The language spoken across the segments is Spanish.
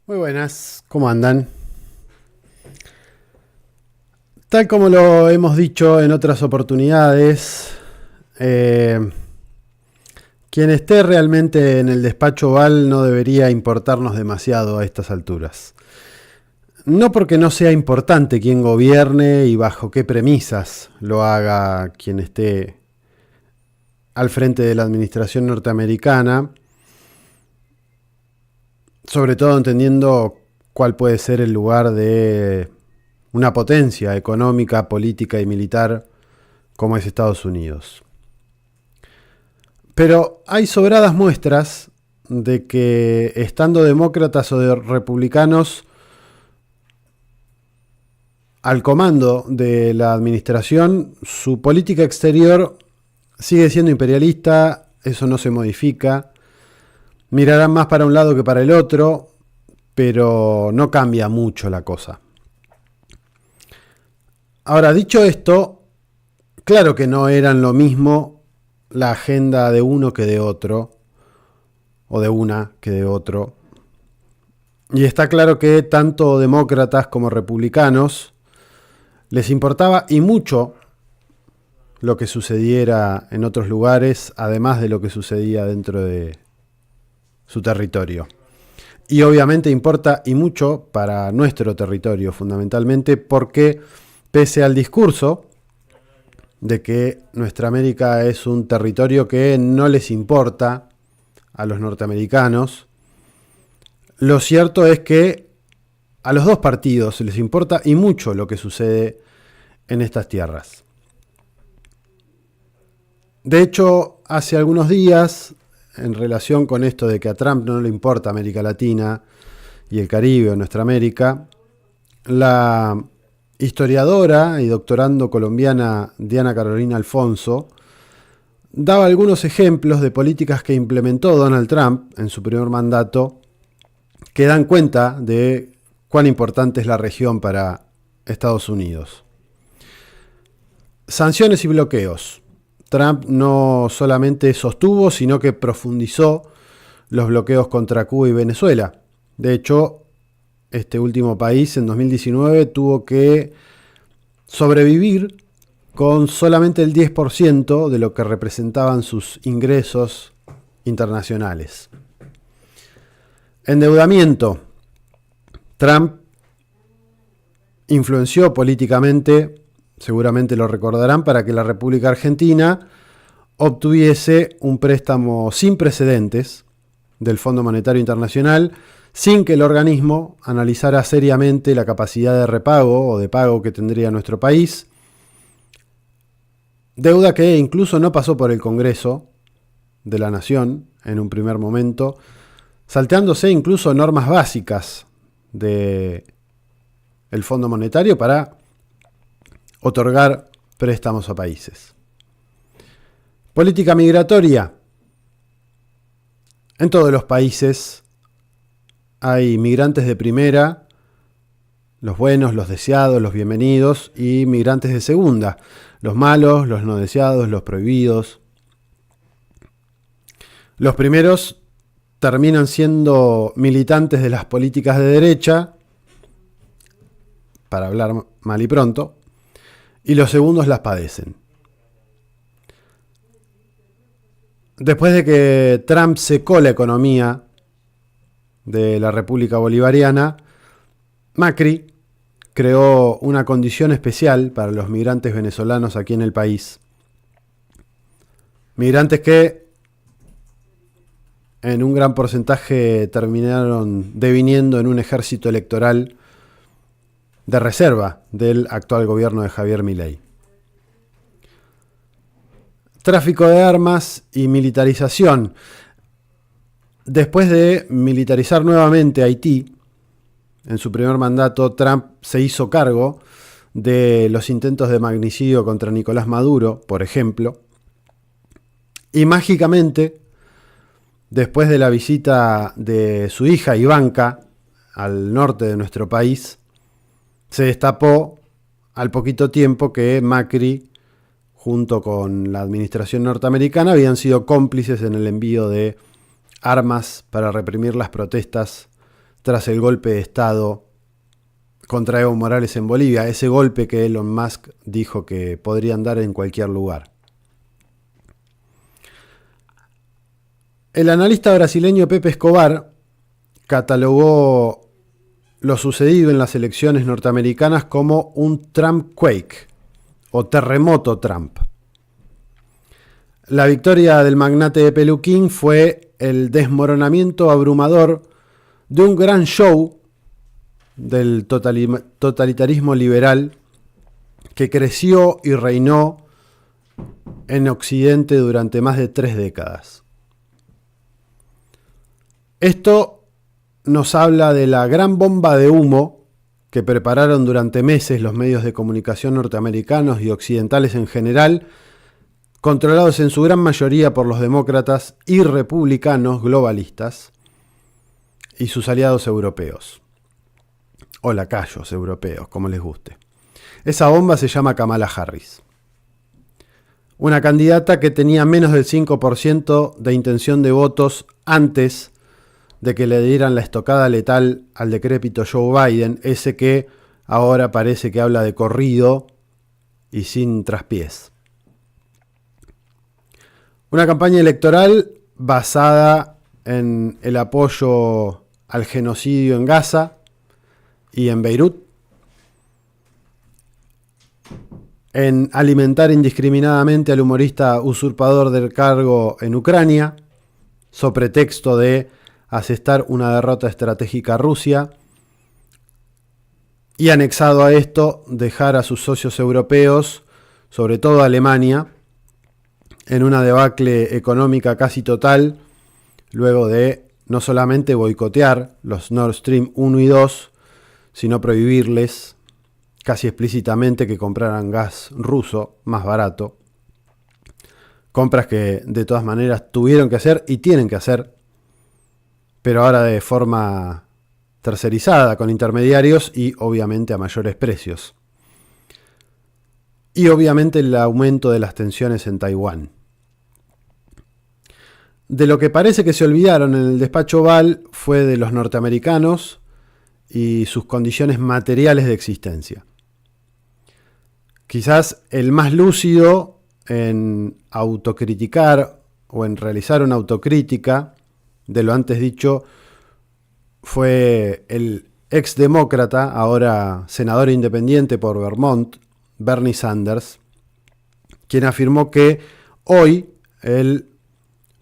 Muy buenas, ¿cómo andan? Tal como lo hemos dicho en otras oportunidades, eh, quien esté realmente en el despacho Oval no debería importarnos demasiado a estas alturas. No porque no sea importante quién gobierne y bajo qué premisas lo haga quien esté al frente de la administración norteamericana, sobre todo entendiendo cuál puede ser el lugar de una potencia económica, política y militar como es Estados Unidos. Pero hay sobradas muestras de que estando demócratas o de republicanos al comando de la administración, su política exterior sigue siendo imperialista, eso no se modifica. Mirarán más para un lado que para el otro, pero no cambia mucho la cosa. Ahora, dicho esto, claro que no eran lo mismo la agenda de uno que de otro, o de una que de otro. Y está claro que tanto demócratas como republicanos les importaba y mucho lo que sucediera en otros lugares, además de lo que sucedía dentro de su territorio. Y obviamente importa y mucho para nuestro territorio, fundamentalmente porque pese al discurso de que nuestra América es un territorio que no les importa a los norteamericanos, lo cierto es que a los dos partidos les importa y mucho lo que sucede en estas tierras. De hecho, hace algunos días, en relación con esto de que a Trump no le importa América Latina y el Caribe o nuestra América, la historiadora y doctorando colombiana Diana Carolina Alfonso daba algunos ejemplos de políticas que implementó Donald Trump en su primer mandato que dan cuenta de cuán importante es la región para Estados Unidos. Sanciones y bloqueos. Trump no solamente sostuvo, sino que profundizó los bloqueos contra Cuba y Venezuela. De hecho, este último país en 2019 tuvo que sobrevivir con solamente el 10% de lo que representaban sus ingresos internacionales. Endeudamiento. Trump influenció políticamente, seguramente lo recordarán, para que la República Argentina obtuviese un préstamo sin precedentes del Fondo Monetario Internacional, sin que el organismo analizara seriamente la capacidad de repago o de pago que tendría nuestro país. Deuda que incluso no pasó por el Congreso de la Nación en un primer momento, salteándose incluso normas básicas del Fondo Monetario para otorgar préstamos a países. Política migratoria. En todos los países hay migrantes de primera, los buenos, los deseados, los bienvenidos, y migrantes de segunda, los malos, los no deseados, los prohibidos. Los primeros terminan siendo militantes de las políticas de derecha, para hablar mal y pronto, y los segundos las padecen. Después de que Trump secó la economía de la República Bolivariana, Macri creó una condición especial para los migrantes venezolanos aquí en el país. Migrantes que en un gran porcentaje terminaron deviniendo en un ejército electoral de reserva del actual gobierno de Javier Milei. Tráfico de armas y militarización. Después de militarizar nuevamente Haití, en su primer mandato, Trump se hizo cargo de los intentos de magnicidio contra Nicolás Maduro, por ejemplo, y mágicamente, después de la visita de su hija Ivanka al norte de nuestro país, se destapó al poquito tiempo que Macri, junto con la administración norteamericana, habían sido cómplices en el envío de armas para reprimir las protestas tras el golpe de Estado contra Evo Morales en Bolivia, ese golpe que Elon Musk dijo que podrían dar en cualquier lugar. El analista brasileño Pepe Escobar catalogó lo sucedido en las elecciones norteamericanas como un Trumpquake o terremoto Trump. La victoria del magnate de Peluquín fue el desmoronamiento abrumador de un gran show del totalitarismo liberal que creció y reinó en Occidente durante más de 3 décadas. Esto nos habla de la gran bomba de humo que prepararon durante meses los medios de comunicación norteamericanos y occidentales en general, controlados en su gran mayoría por los demócratas y republicanos globalistas y sus aliados europeos, o lacayos europeos, como les guste. Esa bomba se llama Kamala Harris, una candidata que tenía menos del 5% de intención de votos antes de que le dieran la estocada letal al decrépito Joe Biden, ese que ahora parece que habla de corrido y sin traspiés. Una campaña electoral basada en el apoyo al genocidio en Gaza y en Beirut, en alimentar indiscriminadamente al humorista usurpador del cargo en Ucrania, so pretexto de asestar una derrota estratégica a Rusia, y anexado a esto dejar a sus socios europeos, sobre todo a Alemania, en una debacle económica casi total, luego de no solamente boicotear los Nord Stream 1 y 2, sino prohibirles casi explícitamente que compraran gas ruso más barato. Compras que de todas maneras tuvieron que hacer y tienen que hacer, pero ahora de forma tercerizada, con intermediarios y obviamente a mayores precios. Y obviamente el aumento de las tensiones en Taiwán. De lo que parece que se olvidaron en el despacho Oval fue de los norteamericanos y sus condiciones materiales de existencia. Quizás el más lúcido en autocriticar o en realizar una autocrítica de lo antes dicho fue el exdemócrata, ahora senador independiente por Vermont, Bernie Sanders, quien afirmó que hoy el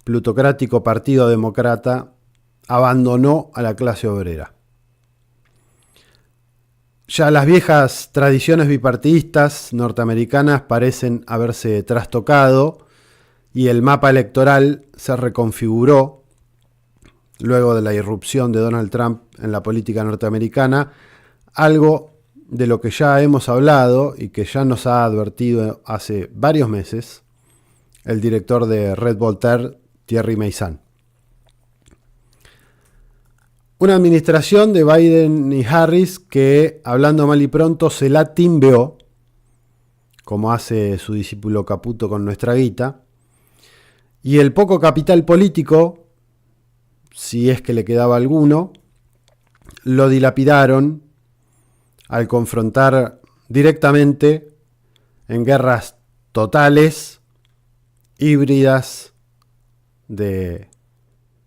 plutocrático Partido Demócrata abandonó a la clase obrera. Ya las viejas tradiciones bipartidistas norteamericanas parecen haberse trastocado y el mapa electoral se reconfiguró luego de la irrupción de Donald Trump en la política norteamericana, algo de lo que ya hemos hablado y que ya nos ha advertido hace varios meses el director de Red Voltaire, Thierry Meyssan. Una administración de Biden y Harris que, hablando mal y pronto, se la timbeó, como hace su discípulo Caputo con nuestra guita, y el poco capital político, si es que le quedaba alguno, lo dilapidaron al confrontar directamente en guerras totales, híbridas, de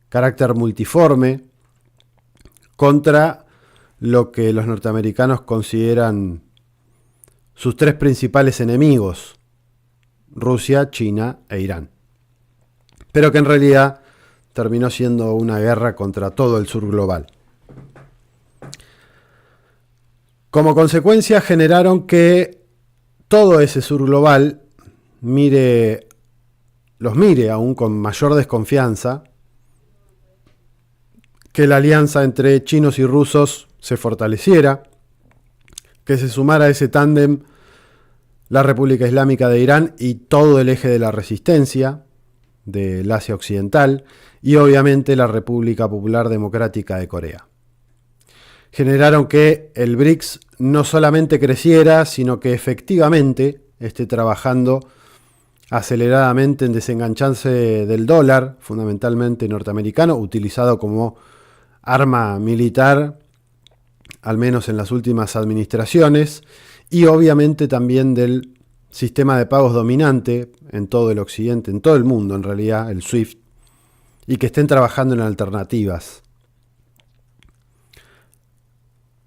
carácter multiforme, contra lo que los norteamericanos consideran sus 3 principales enemigos, Rusia, China e Irán. Pero que en realidad terminó siendo una guerra contra todo el sur global. Como consecuencia generaron que todo ese sur global los mire aún con mayor desconfianza, que la alianza entre chinos y rusos se fortaleciera, que se sumara a ese tándem la República Islámica de Irán y todo el eje de la resistencia del Asia Occidental y obviamente la República Popular Democrática de Corea. Generaron que el BRICS no solamente creciera, sino que efectivamente esté trabajando aceleradamente en desengancharse del dólar, fundamentalmente norteamericano, utilizado como arma militar, al menos en las últimas administraciones, y obviamente también del sistema de pagos dominante en todo el occidente, en todo el mundo en realidad, el SWIFT, y que estén trabajando en alternativas.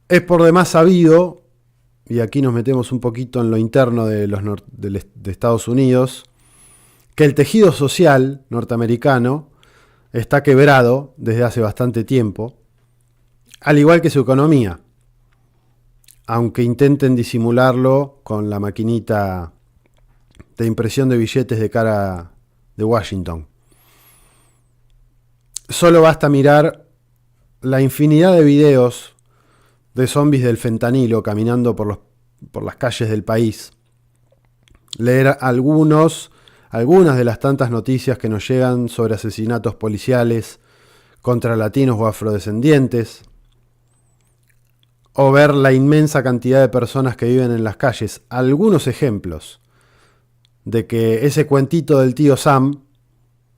Es por demás sabido, y aquí nos metemos un poquito en lo interno de Estados Unidos, que el tejido social norteamericano está quebrado desde hace bastante tiempo, al igual que su economía, aunque intenten disimularlo con la maquinita de impresión de billetes de cara de Washington. Solo basta mirar la infinidad de videos de zombies del fentanilo caminando por las calles del país, leer algunas de las tantas noticias que nos llegan sobre asesinatos policiales contra latinos o afrodescendientes, o ver la inmensa cantidad de personas que viven en las calles. Algunos ejemplos de que ese cuentito del tío Sam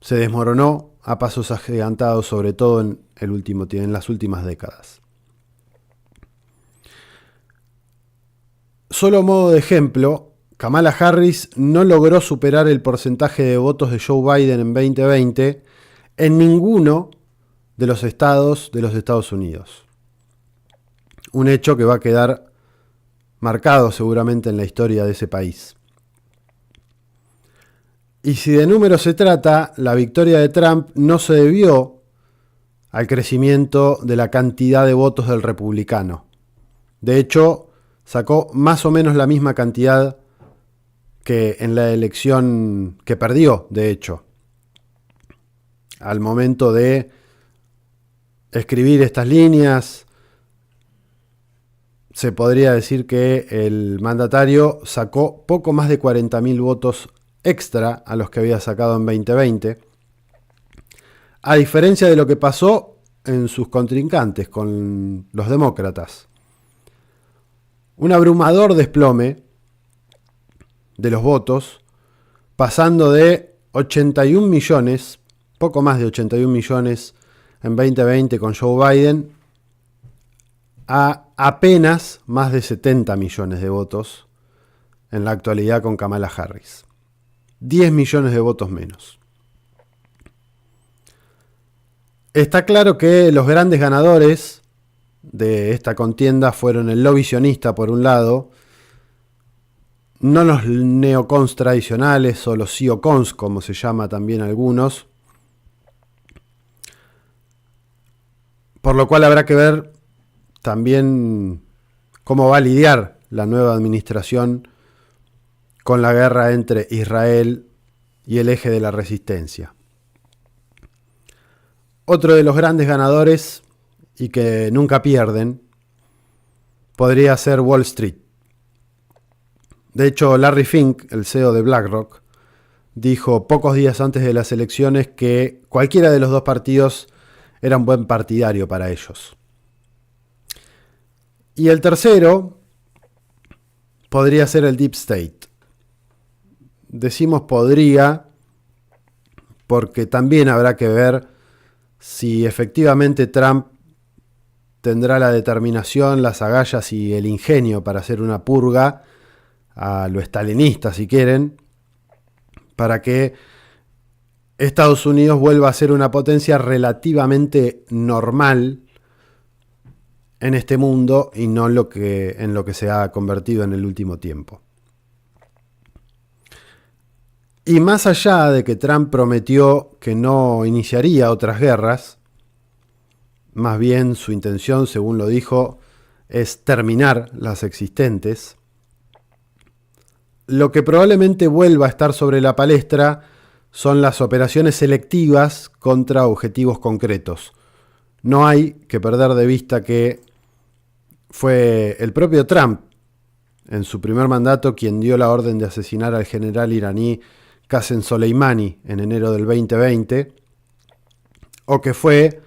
se desmoronó a pasos agigantados, sobre todo en las últimas décadas. Solo a modo de ejemplo, Kamala Harris no logró superar el porcentaje de votos de Joe Biden en 2020 en ninguno de los estados de los Estados Unidos. Un hecho que va a quedar marcado seguramente en la historia de ese país. Y si de números se trata, la victoria de Trump no se debió al crecimiento de la cantidad de votos del republicano. De hecho, sacó más o menos la misma cantidad que en la elección que perdió, de hecho. Al momento de escribir estas líneas, se podría decir que el mandatario sacó poco más de 40.000 votos extra a los que había sacado en 2020, a diferencia de lo que pasó en sus contrincantes con los demócratas. Un abrumador desplome de los votos, pasando de 81 millones, poco más de 81 millones en 2020 con Joe Biden, a apenas más de 70 millones de votos en la actualidad con Kamala Harris. 10 millones de votos menos. Está claro que los grandes ganadores de esta contienda fueron el lobby sionista por un lado, no los neocons tradicionales o los siocons como se llama también algunos, por lo cual habrá que ver también cómo va a lidiar la nueva administración con la guerra entre Israel y el eje de la resistencia. Otro de los grandes ganadores, y que nunca pierden, podría ser Wall Street. De hecho, Larry Fink, el CEO de BlackRock, dijo pocos días antes de las elecciones que cualquiera de los dos partidos era un buen partidario para ellos. Y el tercero podría ser el Deep State. Decimos podría porque también habrá que ver si efectivamente Trump tendrá la determinación, las agallas y el ingenio para hacer una purga a lo stalinista, si quieren, para que Estados Unidos vuelva a ser una potencia relativamente normal en este mundo y no en lo que se ha convertido en el último tiempo. Y más allá de que Trump prometió que no iniciaría otras guerras, más bien su intención, según lo dijo, es terminar las existentes, lo que probablemente vuelva a estar sobre la palestra son las operaciones selectivas contra objetivos concretos. No hay que perder de vista que fue el propio Trump, en su primer mandato, quien dio la orden de asesinar al general iraní Qasem Soleimani en enero del 2020, o que fue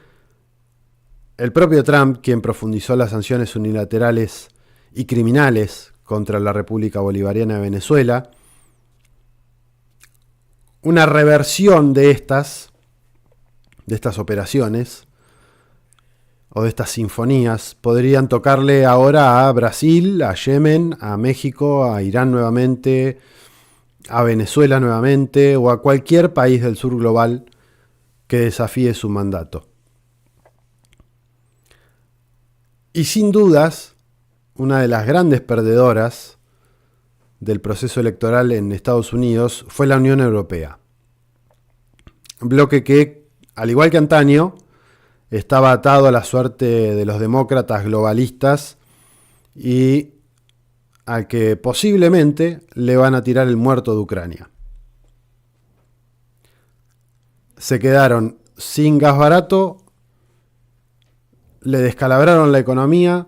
el propio Trump quien profundizó las sanciones unilaterales y criminales contra la República Bolivariana de Venezuela. Una reversión de estas operaciones, o de estas sinfonías podrían tocarle ahora a Brasil, a Yemen, a México, a Irán nuevamente, a Venezuela nuevamente o a cualquier país del sur global que desafíe su mandato. Y sin dudas, una de las grandes perdedoras del proceso electoral en Estados Unidos fue la Unión Europea. Un bloque que, al igual que antaño, estaba atado a la suerte de los demócratas globalistas y al que posiblemente le van a tirar el muerto de Ucrania. Se quedaron sin gas barato, le descalabraron la economía,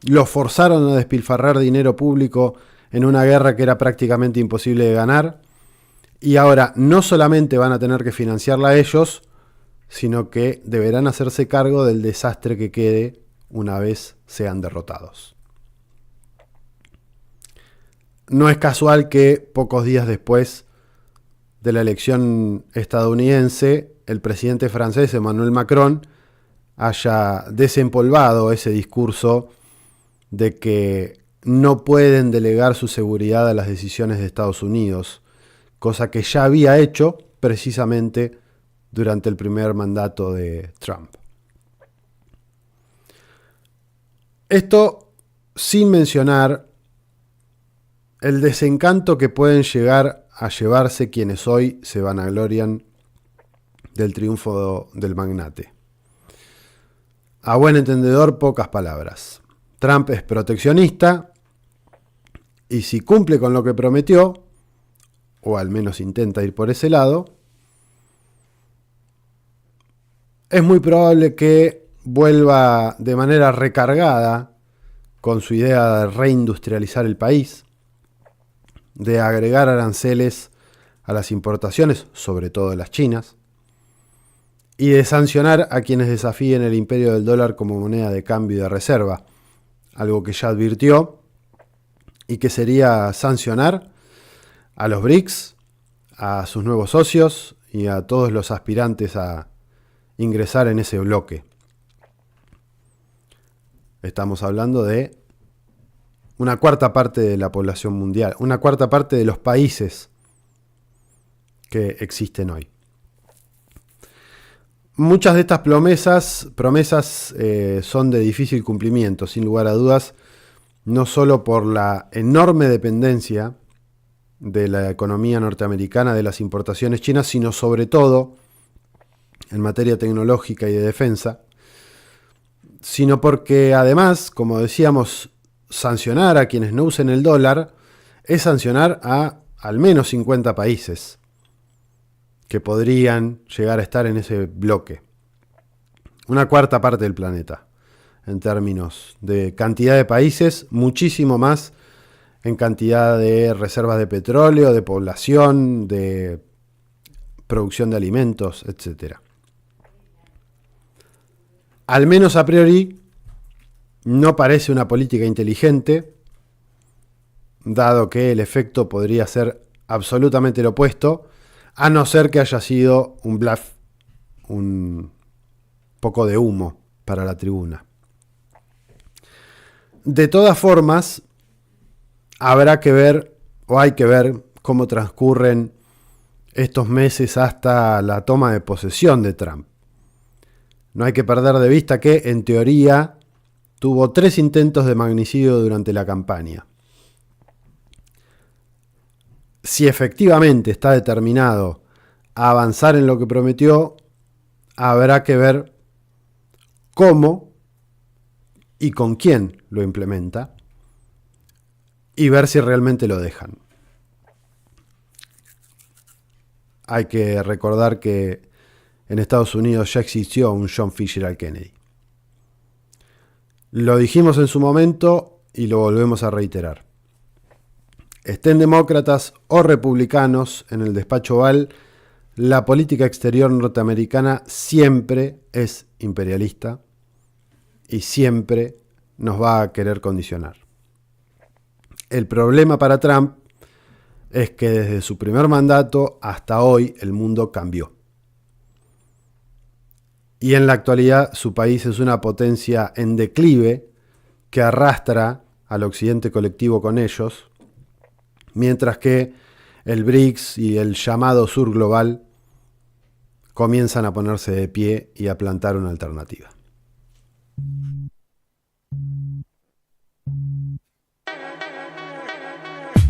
los forzaron a despilfarrar dinero público en una guerra que era prácticamente imposible de ganar, y ahora no solamente van a tener que financiarla ellos, sino que deberán hacerse cargo del desastre que quede una vez sean derrotados. No es casual que pocos días después de la elección estadounidense, el presidente francés Emmanuel Macron haya desempolvado ese discurso de que no pueden delegar su seguridad a las decisiones de Estados Unidos, cosa que ya había hecho precisamente durante el primer mandato de Trump. Esto sin mencionar el desencanto que pueden llegar a llevarse quienes hoy se vanaglorian del triunfo del magnate. A buen entendedor, pocas palabras. Trump es proteccionista y si cumple con lo que prometió, o al menos intenta ir por ese lado, es muy probable que vuelva de manera recargada con su idea de reindustrializar el país, de agregar aranceles a las importaciones, sobre todo las chinas, y de sancionar a quienes desafíen el imperio del dólar como moneda de cambio y de reserva, algo que ya advirtió, y que sería sancionar a los BRICS, a sus nuevos socios y a todos los aspirantes a ingresar en ese bloque. Estamos hablando de una cuarta parte de la población mundial, una cuarta parte de los países que existen hoy. Muchas de estas promesas son de difícil cumplimiento, sin lugar a dudas, no solo por la enorme dependencia de la economía norteamericana de las importaciones chinas, sino sobre todo en materia tecnológica y de defensa, sino porque además, como decíamos, sancionar a quienes no usen el dólar es sancionar a al menos 50 países que podrían llegar a estar en ese bloque. Una cuarta parte del planeta, en términos de cantidad de países, muchísimo más en cantidad de reservas de petróleo, de población, de producción de alimentos, etc. Al menos a priori, no parece una política inteligente, dado que el efecto podría ser absolutamente lo opuesto, a no ser que haya sido un bluff, un poco de humo para la tribuna. De todas formas, habrá que ver, o hay que ver, cómo transcurren estos meses hasta la toma de posesión de Trump. No hay que perder de vista que, en teoría, tuvo 3 intentos de magnicidio durante la campaña. Si efectivamente está determinado a avanzar en lo que prometió, habrá que ver cómo y con quién lo implementa y ver si realmente lo dejan. Hay que recordar que en Estados Unidos ya existió un John Fitzgerald Kennedy. Lo dijimos en su momento y lo volvemos a reiterar. Estén demócratas o republicanos en el despacho Oval, la política exterior norteamericana siempre es imperialista y siempre nos va a querer condicionar. El problema para Trump es que desde su primer mandato hasta hoy el mundo cambió. y en la actualidad su país es una potencia en declive que arrastra al occidente colectivo con ellos, mientras que el BRICS y el llamado sur global comienzan a ponerse de pie y a plantar una alternativa.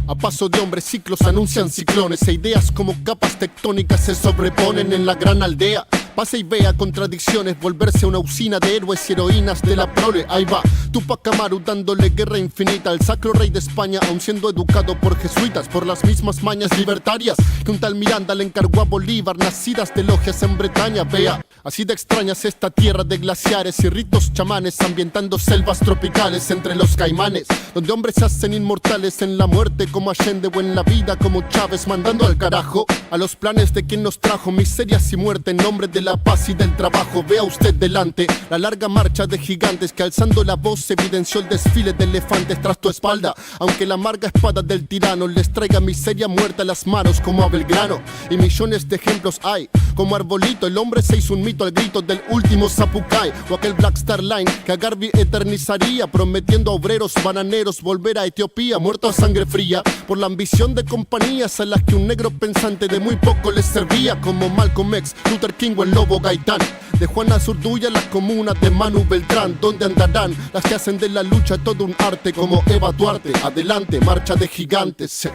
A paso de hombres ciclos anuncian ciclones e ideas como capas tectónicas se sobreponen en la gran aldea. Pase y vea contradicciones, volverse una usina de héroes y heroínas de la prole. Ahí va Tupac Amaru dándole guerra infinita al sacro rey de España, aun siendo educado por jesuitas, por las mismas mañas libertarias que un tal Miranda le encargó a Bolívar, nacidas de logias en Bretaña. Vea, así de extrañas esta tierra de glaciares y ritos chamanes, ambientando selvas tropicales entre los caimanes, donde hombres se hacen inmortales en la muerte como Allende o en la vida como Chávez, mandando al carajo a los planes de quien nos trajo miserias y muerte en nombre de la paz y del trabajo. Vea usted delante la larga marcha de gigantes que alzando la voz evidenció el desfile de elefantes tras tu espalda, aunque la amarga espada del tirano les traiga miseria muerta a las manos como a Belgrano. Y millones de ejemplos hay, como Arbolito, el hombre se hizo un mito al grito del último Zapucay, o aquel Black Star Line que a Garvey eternizaría, prometiendo a obreros bananeros volver a Etiopía, muerto a sangre fría por la ambición de compañías a las que un negro pensante de muy poco les servía, como Malcolm X, Luther King o el Lobo Gaitán. De Juana Zurduya la comuna de Manu Beltrán, donde andarán las que hacen de la lucha todo un arte, como Eva Duarte. Adelante, marcha de gigantes.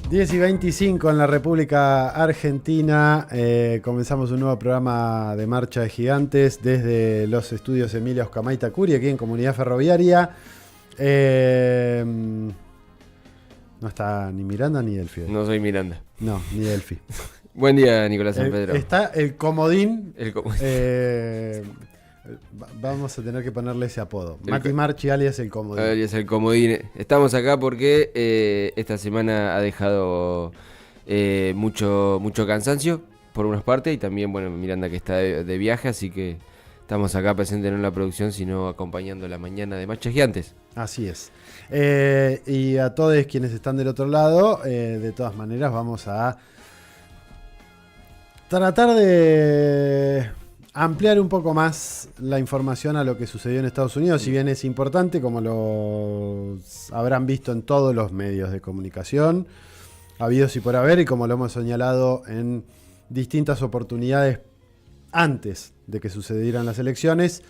10:25 en la República Argentina. Comenzamos un nuevo programa de Marcha de Gigantes desde los estudios Emilia Oscamay Tacuri, aquí en Comunidad Ferroviaria. No está ni Miranda ni Delphi. No soy Miranda. No, ni Delphi. Buen día, Nicolás San Pedro. Está el comodín. Vamos a tener que ponerle ese apodo. Mati Marchi alias el comodín. Alias el comodín. Estamos acá porque esta semana ha dejado mucho cansancio por unas partes, y también, bueno, Miranda que está de viaje, así que estamos acá presentes no en la producción, sino acompañando la mañana de Marcha Gigantes. Así es. Y a todos quienes están del otro lado, de todas maneras vamos a tratar de ampliar un poco más la información a lo que sucedió en Estados Unidos, si bien es importante, como lo habrán visto en todos los medios de comunicación, habidos y por haber, y como lo hemos señalado en distintas oportunidades antes de que sucedieran las elecciones.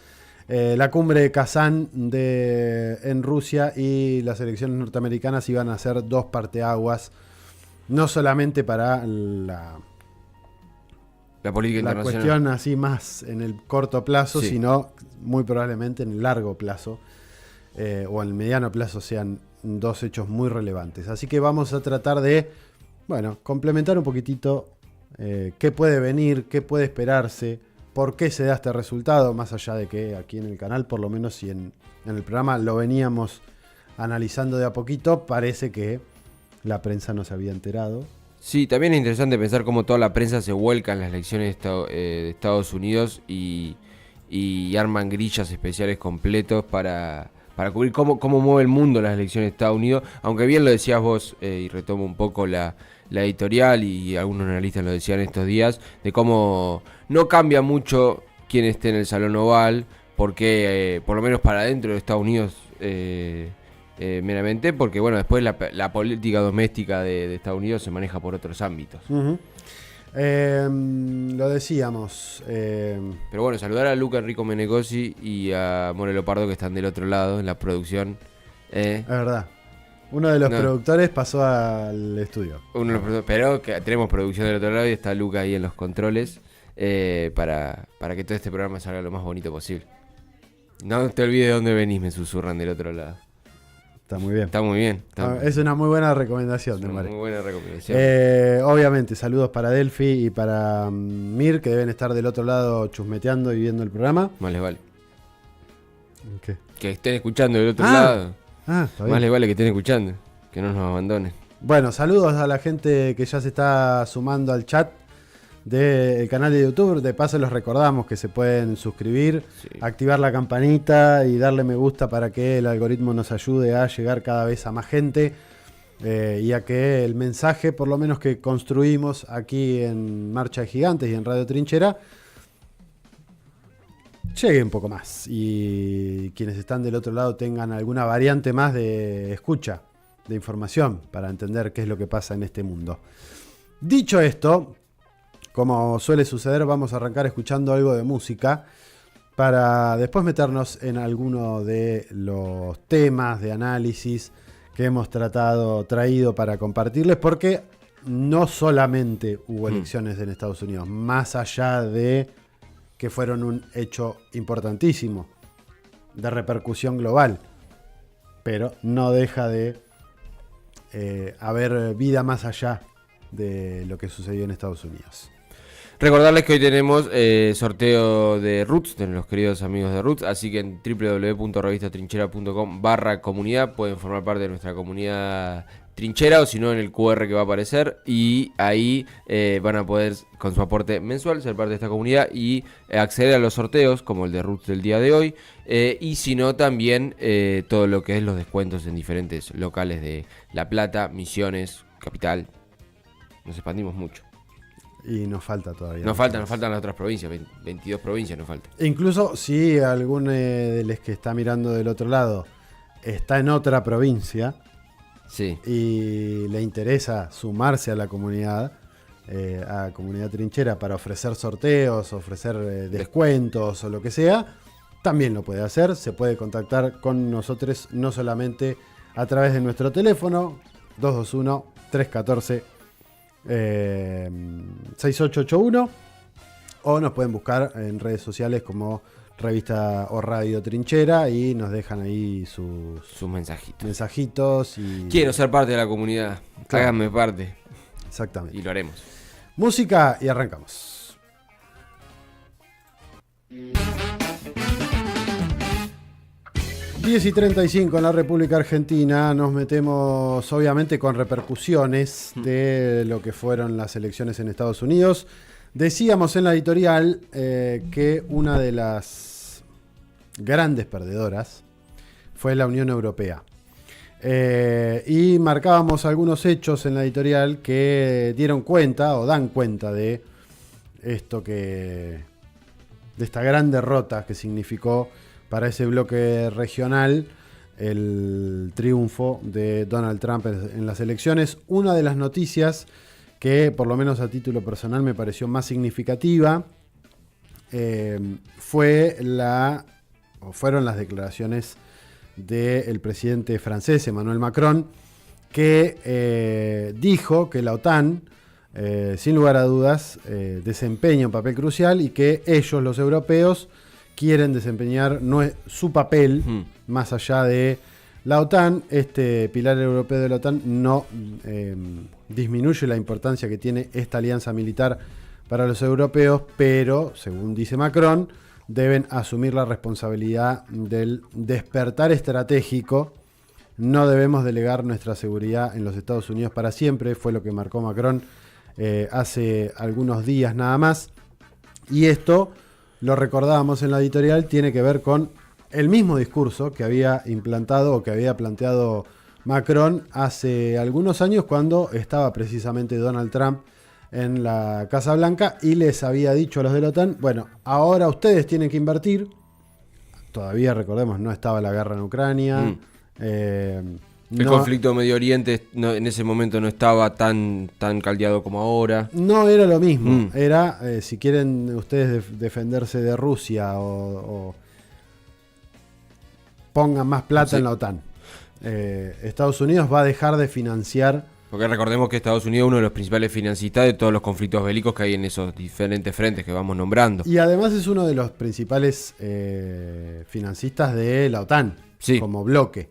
La cumbre de Kazán en Rusia y las elecciones norteamericanas iban a ser dos parteaguas, no solamente para la política internacional, cuestión así más en el corto plazo, sí, sino muy probablemente en el largo plazo o en el mediano plazo sean dos hechos muy relevantes. Así que vamos a tratar de, bueno, complementar un poquitito qué puede venir, qué puede esperarse, por qué se da este resultado, más allá de que aquí en el canal, por lo menos, y en el programa lo veníamos analizando de a poquito, parece que la prensa no se había enterado. Sí, también es interesante pensar cómo toda la prensa se vuelca en las elecciones de Estados Unidos y arman grillas especiales completos para cubrir cómo mueve el mundo las elecciones de Estados Unidos, aunque bien lo decías vos, y retomo un poco la editorial, y algunos analistas lo decían estos días, de cómo no cambia mucho quién esté en el Salón Oval, porque por lo menos para adentro de Estados Unidos meramente, porque bueno, después la política doméstica de Estados Unidos se maneja por otros ámbitos. Uh-huh. Lo decíamos. Pero bueno, saludar a Luca Enrico Menegosi y a Morelo Pardo, que están del otro lado en la producción. Es verdad. Uno de los productores pasó al estudio. Pero que tenemos producción del otro lado y está Luca ahí en los controles para que todo este programa salga lo más bonito posible. No te olvides de dónde venís, me susurran del otro lado. Está muy bien. Está muy bien. Es una muy buena recomendación, de Mare. Muy buena recomendación. Obviamente, saludos para Delphi y para Mir, que deben estar del otro lado chusmeteando y viendo el programa. Más les vale. ¿Qué? Que estén escuchando del otro lado. Está bien. Más les vale que estén escuchando. Que no nos abandonen. Bueno, saludos a la gente que ya se está sumando al chat del canal de YouTube. De paso les recordamos que se pueden suscribir, Sí. activar la campanita y darle me gusta para que el algoritmo nos ayude a llegar cada vez a más gente y a que el mensaje, por lo menos que construimos aquí en Marcha de Gigantes y en Radio Trinchera, llegue un poco más y quienes están del otro lado tengan alguna variante más de escucha, de información para entender qué es lo que pasa en este mundo. Dicho esto, como suele suceder, vamos a arrancar escuchando algo de música para después meternos en alguno de los temas de análisis que hemos traído para compartirles, porque no solamente hubo elecciones en Estados Unidos, más allá de que fueron un hecho importantísimo de repercusión global, pero no deja de haber vida más allá de lo que sucedió en Estados Unidos. Recordarles que hoy tenemos sorteo de Roots, de los queridos amigos de Roots, así que en www.revistatrinchera.com/comunidad pueden formar parte de nuestra comunidad Trinchera, o si no en el QR que va a aparecer, y ahí van a poder con su aporte mensual ser parte de esta comunidad y acceder a los sorteos como el de Roots del día de hoy, y si no también todo lo que es los descuentos en diferentes locales de La Plata, Misiones, Capital. Nos expandimos mucho. Y nos falta todavía. Nos faltan las otras provincias, 22 provincias nos faltan. Incluso si alguno de los que está mirando del otro lado está en otra provincia, Sí. y le interesa sumarse a la comunidad Trinchera para ofrecer sorteos, ofrecer descuentos o lo que sea, también lo puede hacer. Se puede contactar con nosotros no solamente a través de nuestro teléfono 221-314-6881, o nos pueden buscar en redes sociales como Revista o Radio Trinchera y nos dejan ahí sus mensajitos. Y Quiero ser parte de la comunidad. Claro. Háganme parte. Exactamente. Y lo haremos. Música y arrancamos. Diez y 35 en la República Argentina. Nos metemos obviamente con repercusiones de lo que fueron las elecciones en Estados Unidos. Decíamos en la editorial que una de las grandes perdedoras fue la Unión Europea. Y marcábamos algunos hechos en la editorial que dieron cuenta o dan cuenta de esto de esta gran derrota que significó para ese bloque regional el triunfo de Donald Trump en las elecciones. Una de las noticias que por lo menos a título personal me pareció más significativa fueron las declaraciones del presidente francés Emmanuel Macron, que dijo que la OTAN sin lugar a dudas desempeña un papel crucial y que ellos, los europeos, quieren desempeñar su papel más allá de la OTAN. Este pilar europeo de la OTAN no disminuye la importancia que tiene esta alianza militar para los europeos, pero, según dice Macron, deben asumir la responsabilidad del despertar estratégico. No debemos delegar nuestra seguridad en los Estados Unidos para siempre, fue lo que marcó Macron hace algunos días nada más. Y esto, lo recordábamos en la editorial, tiene que ver con el mismo discurso que había implantado o que había planteado Macron hace algunos años, cuando estaba precisamente Donald Trump en la Casa Blanca y les había dicho a los de la OTAN: bueno, ahora ustedes tienen que invertir. Todavía, recordemos, no estaba la guerra en Ucrania. El conflicto Medio Oriente en ese momento no estaba tan caldeado como ahora. No era lo mismo. Era, si quieren ustedes defenderse de Rusia o pongan más plata en la OTAN. Estados Unidos va a dejar de financiar. Porque recordemos que Estados Unidos es uno de los principales financistas de todos los conflictos bélicos que hay en esos diferentes frentes que vamos nombrando. Y además es uno de los principales financistas de la OTAN, sí, como bloque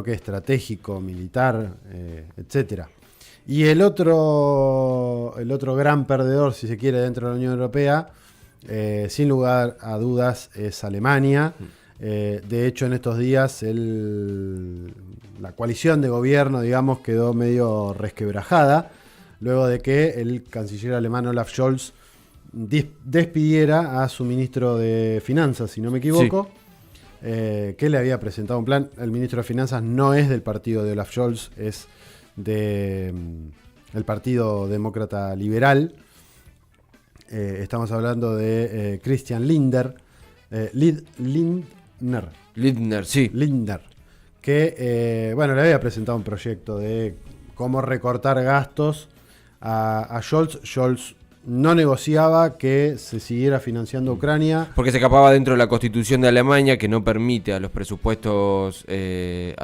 estratégico, militar, etcétera. Y el otro gran perdedor, si se quiere, dentro de la Unión Europea, sin lugar a dudas, es Alemania. De hecho, en estos días la coalición de gobierno, digamos, quedó medio resquebrajada. luego de que el canciller alemán Olaf Scholz despidiera a su ministro de Finanzas, si no me equivoco, que le había presentado un plan. El ministro de Finanzas no es del partido de Olaf Scholz, es del Partido Demócrata Liberal. Estamos hablando de Christian Lindner. Lindner, sí. Lindner, que le había presentado un proyecto de cómo recortar gastos a Scholz. Scholz no negociaba que se siguiera financiando Ucrania. Porque se escapaba dentro de la Constitución de Alemania, que no permite a los presupuestos del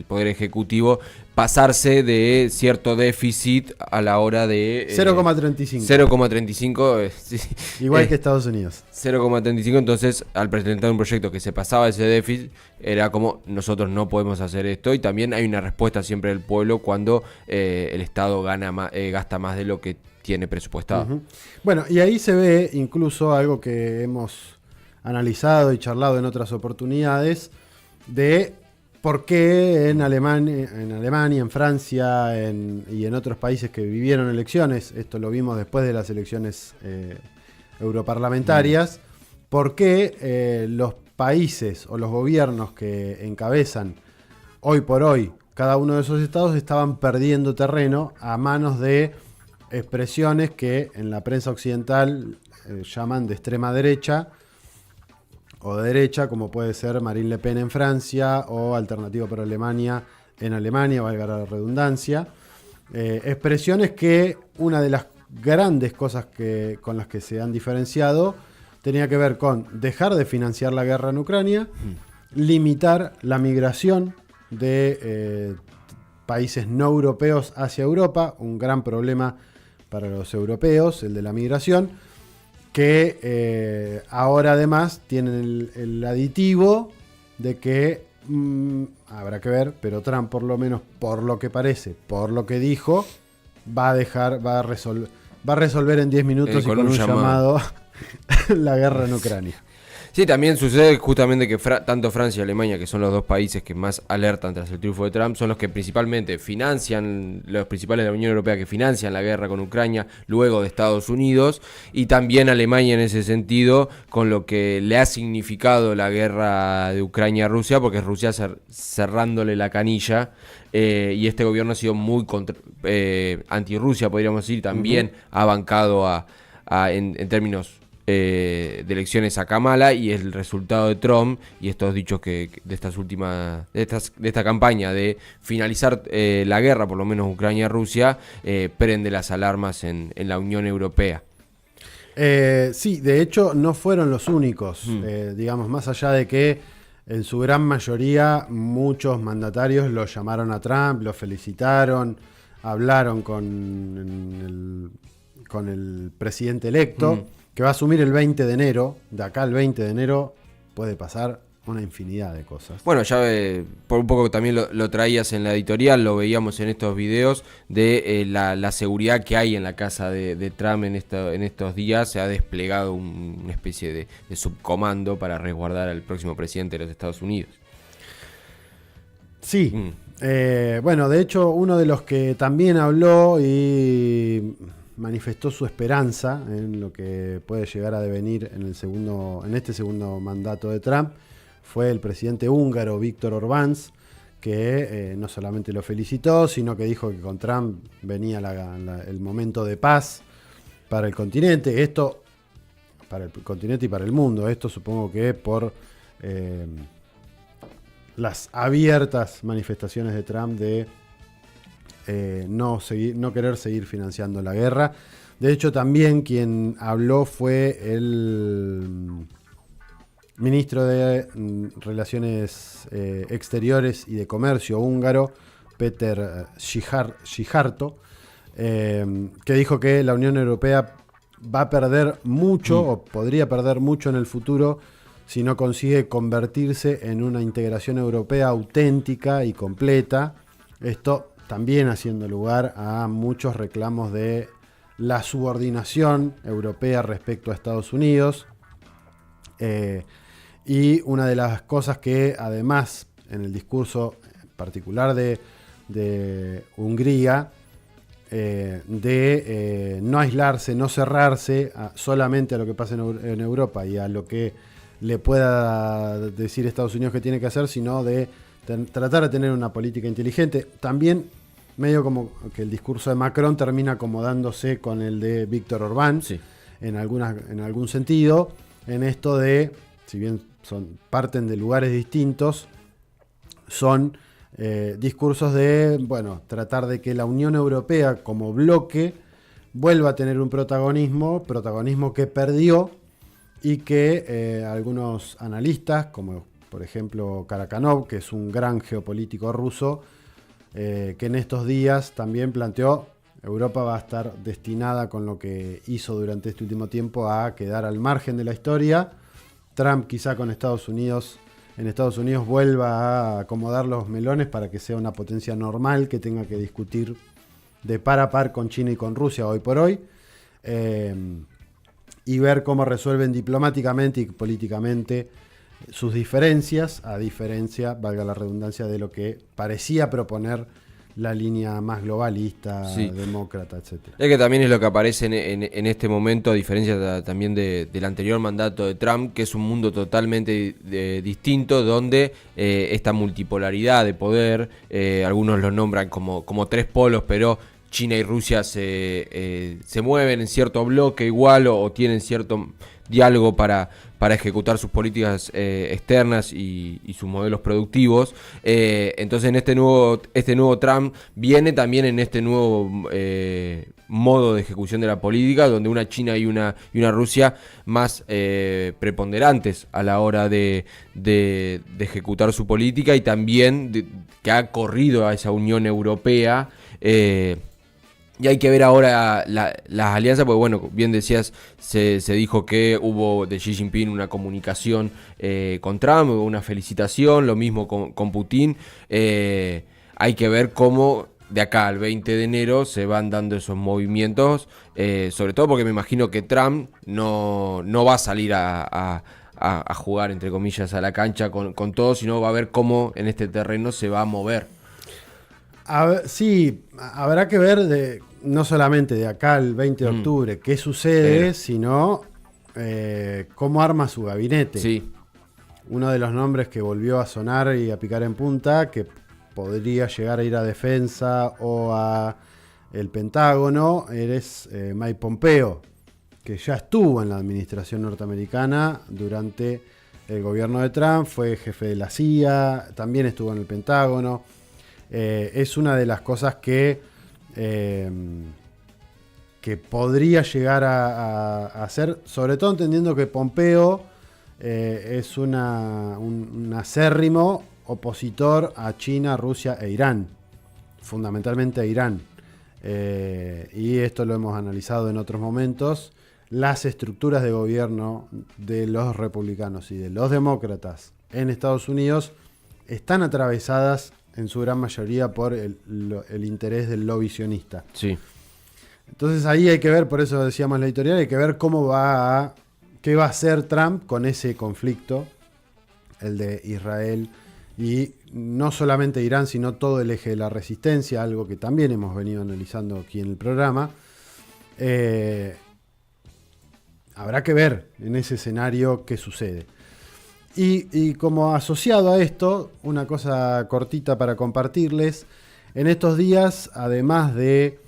Poder Ejecutivo pasarse de cierto déficit a la hora de 0,35. 0,35. Sí, igual que Estados Unidos. 0,35, entonces al presentar un proyecto que se pasaba ese déficit, era como nosotros no podemos hacer esto, y también hay una respuesta siempre del pueblo cuando el Estado gasta más de lo que tiene presupuestado. Uh-huh. Bueno, y ahí se ve incluso algo que hemos analizado y charlado en otras oportunidades, de por qué en Alemania, en Francia y en otros países que vivieron elecciones, esto lo vimos después de las elecciones europarlamentarias, por qué los países o los gobiernos que encabezan hoy por hoy cada uno de esos estados estaban perdiendo terreno a manos de expresiones que en la prensa occidental llaman de extrema derecha o de derecha, como puede ser Marine Le Pen en Francia o Alternativa por Alemania en Alemania, valga la redundancia. Expresiones que una de las grandes cosas con las que se han diferenciado tenía que ver con dejar de financiar la guerra en Ucrania, limitar la migración de países no europeos hacia Europa, un gran problema para los europeos, el de la migración, que ahora además tienen el aditivo de que habrá que ver, pero Trump, por lo menos por lo que parece, por lo que dijo, va a resolver en 10 minutos y con un llamado la guerra en Ucrania. Sí, también sucede justamente que tanto Francia y Alemania, que son los dos países que más alertan tras el triunfo de Trump, son los que principalmente financian, los principales de la Unión Europea que financian la guerra con Ucrania, luego de Estados Unidos, y también Alemania en ese sentido, con lo que le ha significado la guerra de Ucrania a Rusia, porque es Rusia cerrándole la canilla, y este gobierno ha sido muy anti-Rusia, podríamos decir, también ha bancado en términos de elecciones a Kamala, y el resultado de Trump y estos dichos que de esta campaña de finalizar la guerra, por lo menos Ucrania-Rusia, prende las alarmas en la Unión Europea. Sí, de hecho no fueron los únicos, digamos, más allá de que en su gran mayoría muchos mandatarios lo llamaron a Trump, lo felicitaron, hablaron con el presidente electo, que va a asumir el 20 de enero. De acá al 20 de enero puede pasar una infinidad de cosas. Bueno, ya por un poco también lo traías en la editorial, lo veíamos en estos videos, de la seguridad que hay en la casa de Trump en estos días. Se ha desplegado una especie de subcomando para resguardar al próximo presidente de los Estados Unidos. Sí, bueno, de hecho uno de los que también habló y manifestó su esperanza en lo que puede llegar a devenir en este segundo mandato de Trump fue el presidente húngaro Viktor Orbán, que no solamente lo felicitó, sino que dijo que con Trump venía el momento de paz para el continente. Esto para el continente y para el mundo. Esto supongo que por las abiertas manifestaciones de Trump de no querer seguir financiando la guerra. De hecho, también quien habló fue el ministro de Relaciones Exteriores y de Comercio húngaro, Péter Szijjártó, que dijo que la Unión Europea va a perder mucho o podría perder mucho en el futuro si no consigue convertirse en una integración europea auténtica y completa. Esto también haciendo lugar a muchos reclamos de la subordinación europea respecto a Estados Unidos. Y una de las cosas que además en el discurso particular de Hungría de no aislarse, no cerrarse solamente a lo que pasa en Europa y a lo que le pueda decir Estados Unidos que tiene que hacer, sino de tratar de tener una política inteligente. También medio como que el discurso de Macron termina acomodándose con el de Víctor Orbán, Sí. en algún sentido, en esto de, si bien parten de lugares distintos, son discursos de, bueno, tratar de que la Unión Europea como bloque vuelva a tener un protagonismo que perdió y que algunos analistas, como por ejemplo Karakanov, que es un gran geopolítico ruso, que en estos días también planteó, Europa va a estar destinada con lo que hizo durante este último tiempo a quedar al margen de la historia. Trump quizá con Estados Unidos, en Estados Unidos vuelva a acomodar los melones para que sea una potencia normal que tenga que discutir de par a par con China y con Rusia hoy por hoy, y ver cómo resuelven diplomáticamente y políticamente sus diferencias, a diferencia, valga la redundancia, de lo que parecía proponer la línea más globalista, Sí. demócrata, etcétera. Es que también es lo que aparece en este momento, a diferencia también del anterior mandato de Trump, que es un mundo totalmente distinto, donde esta multipolaridad de poder, algunos lo nombran como tres polos, pero China y Rusia se mueven en cierto bloque igual o tienen cierto diálogo para ejecutar sus políticas externas y sus modelos productivos. Entonces en este nuevo Trump viene también en este nuevo modo de ejecución de la política, donde una China y una Rusia más preponderantes a la hora de ejecutar su política, y también que ha corrido a esa Unión Europea. Y hay que ver ahora las alianzas, porque bueno, bien decías, se dijo que hubo de Xi Jinping una comunicación con Trump, una felicitación, lo mismo con Putin. Hay que ver cómo de acá al 20 de enero se van dando esos movimientos, sobre todo porque me imagino que Trump no va a salir a jugar, entre comillas, a la cancha con todo, sino va a ver cómo en este terreno se va a mover. Sí, habrá que ver no solamente de acá al 20 de octubre qué sucede, sino cómo arma su gabinete. Sí. Uno de los nombres que volvió a sonar y a picar en punta, que podría llegar a ir a defensa o a el Pentágono, es Mike Pompeo, que ya estuvo en la administración norteamericana durante el gobierno de Trump, fue jefe de la CIA, también estuvo en el Pentágono. Es una de las cosas que podría llegar a hacer, sobre todo entendiendo que Pompeo es un acérrimo opositor a China, Rusia e Irán, fundamentalmente a Irán. Y esto lo hemos analizado en otros momentos. Las estructuras de gobierno de los republicanos y de los demócratas en Estados Unidos están atravesadas en su gran mayoría por el interés del lobby sionista. Sí. Entonces ahí hay que ver, por eso decíamos en la editorial, hay que ver qué va a hacer Trump con ese conflicto, el de Israel y no solamente Irán, sino todo el eje de la resistencia, algo que también hemos venido analizando aquí en el programa. Habrá que ver en ese escenario qué sucede. Y como asociado a esto, una cosa cortita para compartirles. En estos días, además de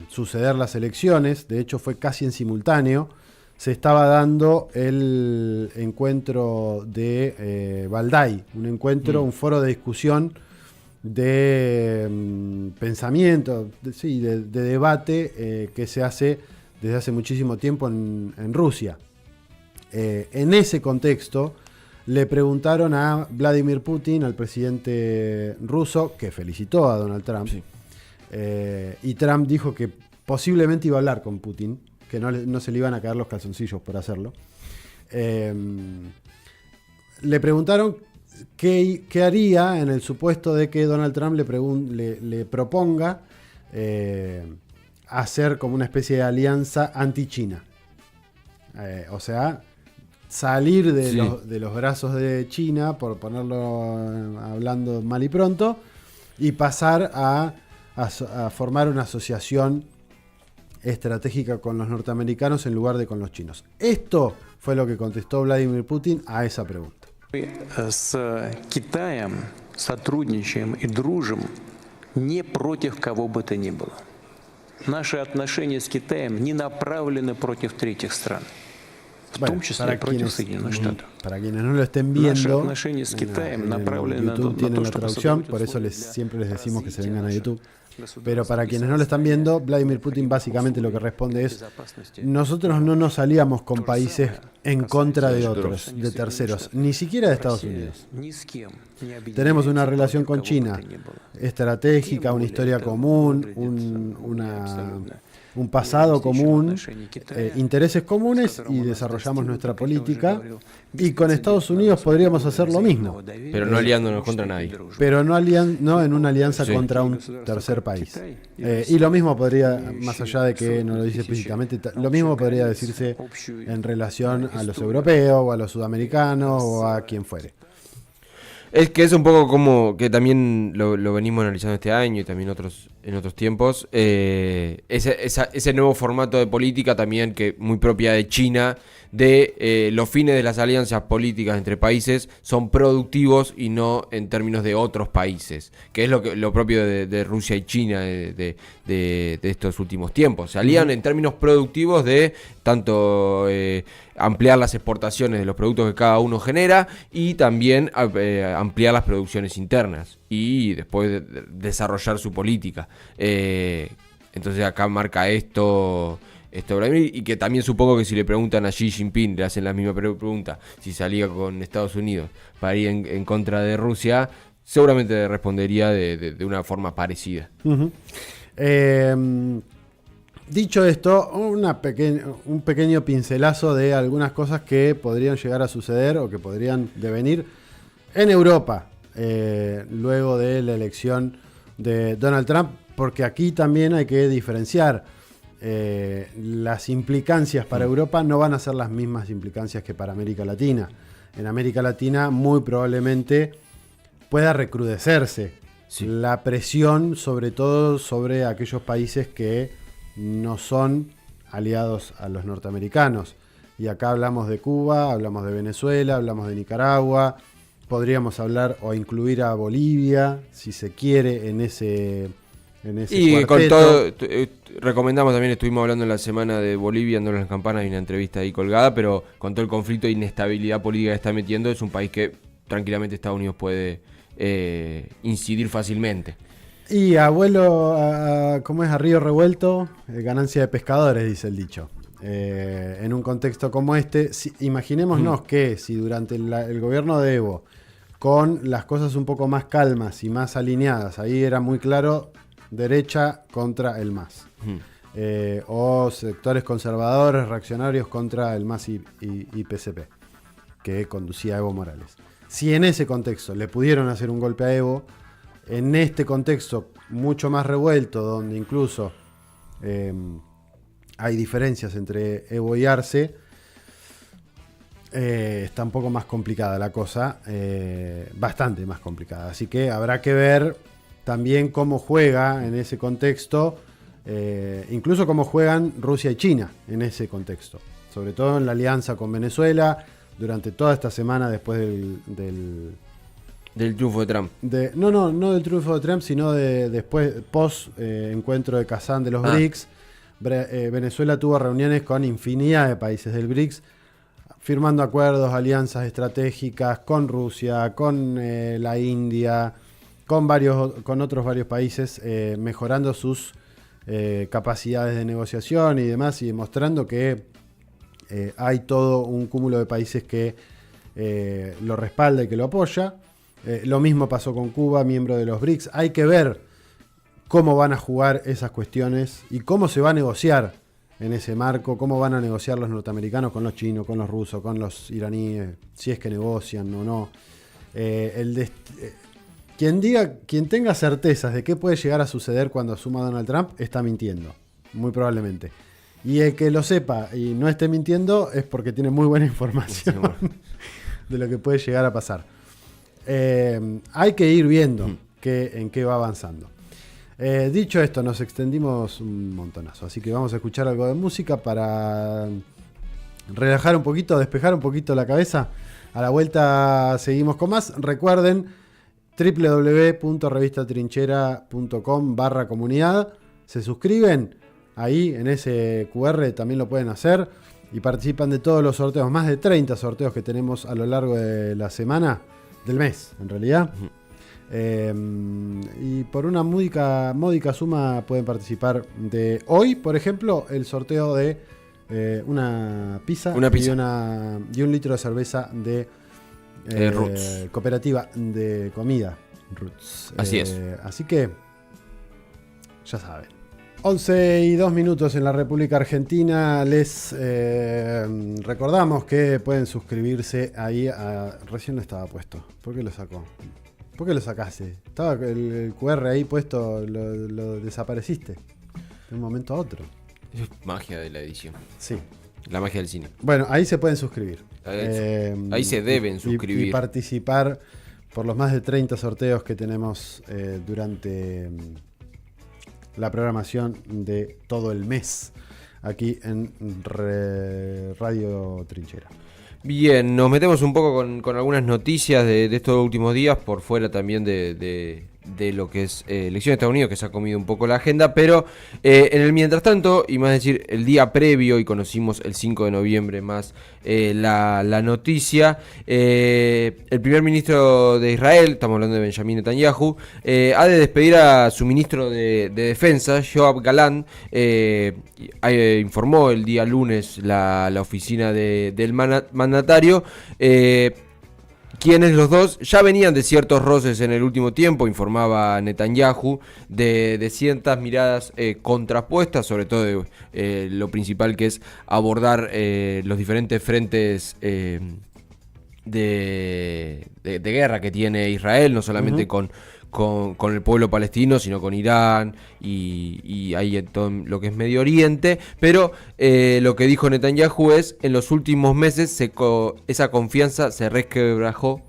suceder las elecciones, de hecho fue casi en simultáneo, se estaba dando el encuentro de Valdai, un foro de discusión de pensamiento, de debate que se hace desde hace muchísimo tiempo en Rusia. En ese contexto le preguntaron a Vladimir Putin, al presidente ruso, que felicitó a Donald Trump, sí. Y Trump dijo que posiblemente iba a hablar con Putin, que no se le iban a caer los calzoncillos por hacerlo. Le preguntaron qué haría en el supuesto de que Donald Trump le proponga hacer como una especie de alianza anti-China. O sea, salir de los brazos de China, por ponerlo hablando mal y pronto, y pasar a a formar una asociación estratégica con los norteamericanos en lugar de con los chinos. Esto fue lo que contestó Vladimir Putin a esa pregunta. С Китаем сотрудничаем и дружим не против кого бы то ни было. Наши отношения с Китаем не направлены против третьих стран, в том числе против Соединенных Штатов. Para quienes no lo estén viendo, Наши отношения с Китаем направлены на YouTube то, tienen la чтобы traducción, por eso siempre les decimos que se vengan a YouTube. Pero para quienes no lo están viendo, Vladimir Putin básicamente lo que responde es: nosotros no nos aliamos con países en contra de otros, de terceros, ni siquiera de Estados Unidos. Tenemos una relación con China estratégica, una historia común, un pasado común, intereses comunes, y desarrollamos nuestra política. Y con Estados Unidos podríamos hacer lo mismo, Pero no aliándonos contra nadie. pero no en una alianza contra un tercer país. Y lo mismo podría, más allá de que no lo dice explícitamente, lo mismo podría decirse en relación a los europeos o a los sudamericanos o a quien fuere. Es que es un poco como que también lo venimos analizando este año y también en otros tiempos. Ese nuevo formato de política también que muy propia de China, de los fines de las alianzas políticas entre países son productivos y no en términos de otros países, que es lo propio de Rusia y China de estos últimos tiempos. Se alían en términos productivos de tanto ampliar las exportaciones de los productos que cada uno genera y también ampliar las producciones internas y después desarrollar su política. Entonces acá marca esto Vladimir, y que también supongo que si le preguntan a Xi Jinping, le hacen la misma pregunta, si salía con Estados Unidos para ir en contra de Rusia, seguramente respondería de una forma parecida. Uh-huh. Dicho esto, un pequeño pincelazo de algunas cosas que podrían llegar a suceder o que podrían devenir en Europa luego de la elección de Donald Trump, porque aquí también hay que diferenciar. Las implicancias para Europa no van a ser las mismas implicancias que para América Latina. En América Latina muy probablemente pueda recrudecerse la presión, sobre todo sobre aquellos países que no son aliados a los norteamericanos. Y acá hablamos de Cuba, hablamos de Venezuela, hablamos de Nicaragua. Podríamos hablar o incluir a Bolivia, si se quiere, en ese y cuarteto. con todo, recomendamos también, estuvimos hablando en la semana de Bolivia, andando en las campanas, hay una entrevista ahí colgada, pero con todo el conflicto e inestabilidad política que está metiendo, es un país que tranquilamente Estados Unidos puede incidir fácilmente. Y abuelo, ¿cómo es? A río revuelto, ganancia de pescadores, dice el dicho. En un contexto como este, imaginémonos que si durante el gobierno de Evo, con las cosas un poco más calmas y más alineadas, ahí era muy claro derecha contra el MAS, o sectores conservadores, reaccionarios contra el MAS y PSP, que conducía Evo Morales. Si en ese contexto le pudieron hacer un golpe a Evo, en este contexto mucho más revuelto, donde incluso hay diferencias entre Evo y Arce, está un poco más complicada la cosa, bastante más complicada. Así que habrá que ver también cómo juega en ese contexto, incluso cómo juegan Rusia y China en ese contexto. Sobre todo en la alianza con Venezuela, durante toda esta semana después del triunfo de Trump. No del triunfo de Trump, sino después, post encuentro de Kazán de los BRICS. Venezuela tuvo reuniones con infinidad de países del BRICS, firmando acuerdos, alianzas estratégicas con Rusia, con la India, con otros varios países, mejorando sus capacidades de negociación y demás, y demostrando que hay todo un cúmulo de países que lo respalda y que lo apoya. Lo mismo pasó con Cuba, miembro de los BRICS. Hay que ver cómo van a jugar esas cuestiones y cómo se va a negociar en ese marco, cómo van a negociar los norteamericanos con los chinos, con los rusos, con los iraníes, si es que negocian o no. Quien tenga certezas de qué puede llegar a suceder cuando asuma Donald Trump está mintiendo, muy probablemente. Y el que lo sepa y no esté mintiendo es porque tiene muy buena información de lo que puede llegar a pasar. Hay que ir viendo en qué va avanzando. Dicho esto, nos extendimos un montonazo, así que vamos a escuchar algo de música para relajar un poquito, despejar un poquito la cabeza. A la vuelta seguimos con más. Recuerden www.revistatrinchera.com/comunidad. Se suscriben, ahí en ese QR también lo pueden hacer y participan de todos los sorteos, más de 30 sorteos que tenemos a lo largo de la semana, del mes en realidad. Y por una módica suma pueden participar de hoy, por ejemplo, el sorteo de una pizza. Y un litro de cerveza de Roots. cooperativa de comida Roots. Así es. Así que ya saben. 11:02 en la República Argentina. Les recordamos que pueden suscribirse ahí recién no estaba puesto. ¿Por qué lo sacó? ¿Por qué lo sacaste? Estaba el QR ahí puesto, lo desapareciste de un momento a otro. Magia de la edición. Sí. La magia del cine. Bueno, ahí se pueden suscribir. Ahí se deben suscribir. Y participar por los más de 30 sorteos que tenemos durante la programación de todo el mes aquí en Radio Trinchera. Bien, nos metemos un poco con algunas noticias de estos últimos días, por fuera también de lo que es elecciones de Estados Unidos, que se ha comido un poco la agenda, pero en el mientras tanto, y más decir, el día previo, y conocimos el 5 de noviembre más la noticia, el primer ministro de Israel, estamos hablando de Benjamín Netanyahu, ha de despedir a su ministro de Defensa, Yoav Gallant. Informó el día lunes la oficina del mandatario, quienes los dos ya venían de ciertos roces en el último tiempo, informaba Netanyahu, de ciertas miradas contrapuestas, sobre todo lo principal que es abordar los diferentes frentes de guerra que tiene Israel, no solamente con el pueblo palestino, sino con Irán y ahí en todo lo que es Medio Oriente. Pero lo que dijo Netanyahu es: en los últimos meses esa confianza se resquebrajó.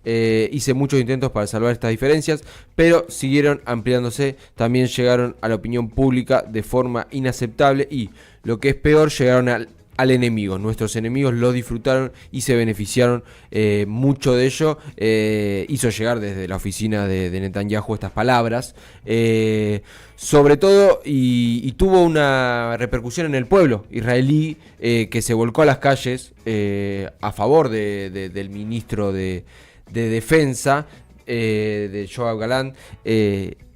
Hice muchos intentos para salvar estas diferencias, pero siguieron ampliándose. También llegaron a la opinión pública de forma inaceptable y, lo que es peor, llegaron al enemigo. Nuestros enemigos lo disfrutaron y se beneficiaron mucho de ello. Hizo llegar desde la oficina de Netanyahu estas palabras, sobre todo, y tuvo una repercusión en el pueblo israelí, que se volcó a las calles a favor del ministro de Defensa, de Yoav Gallant.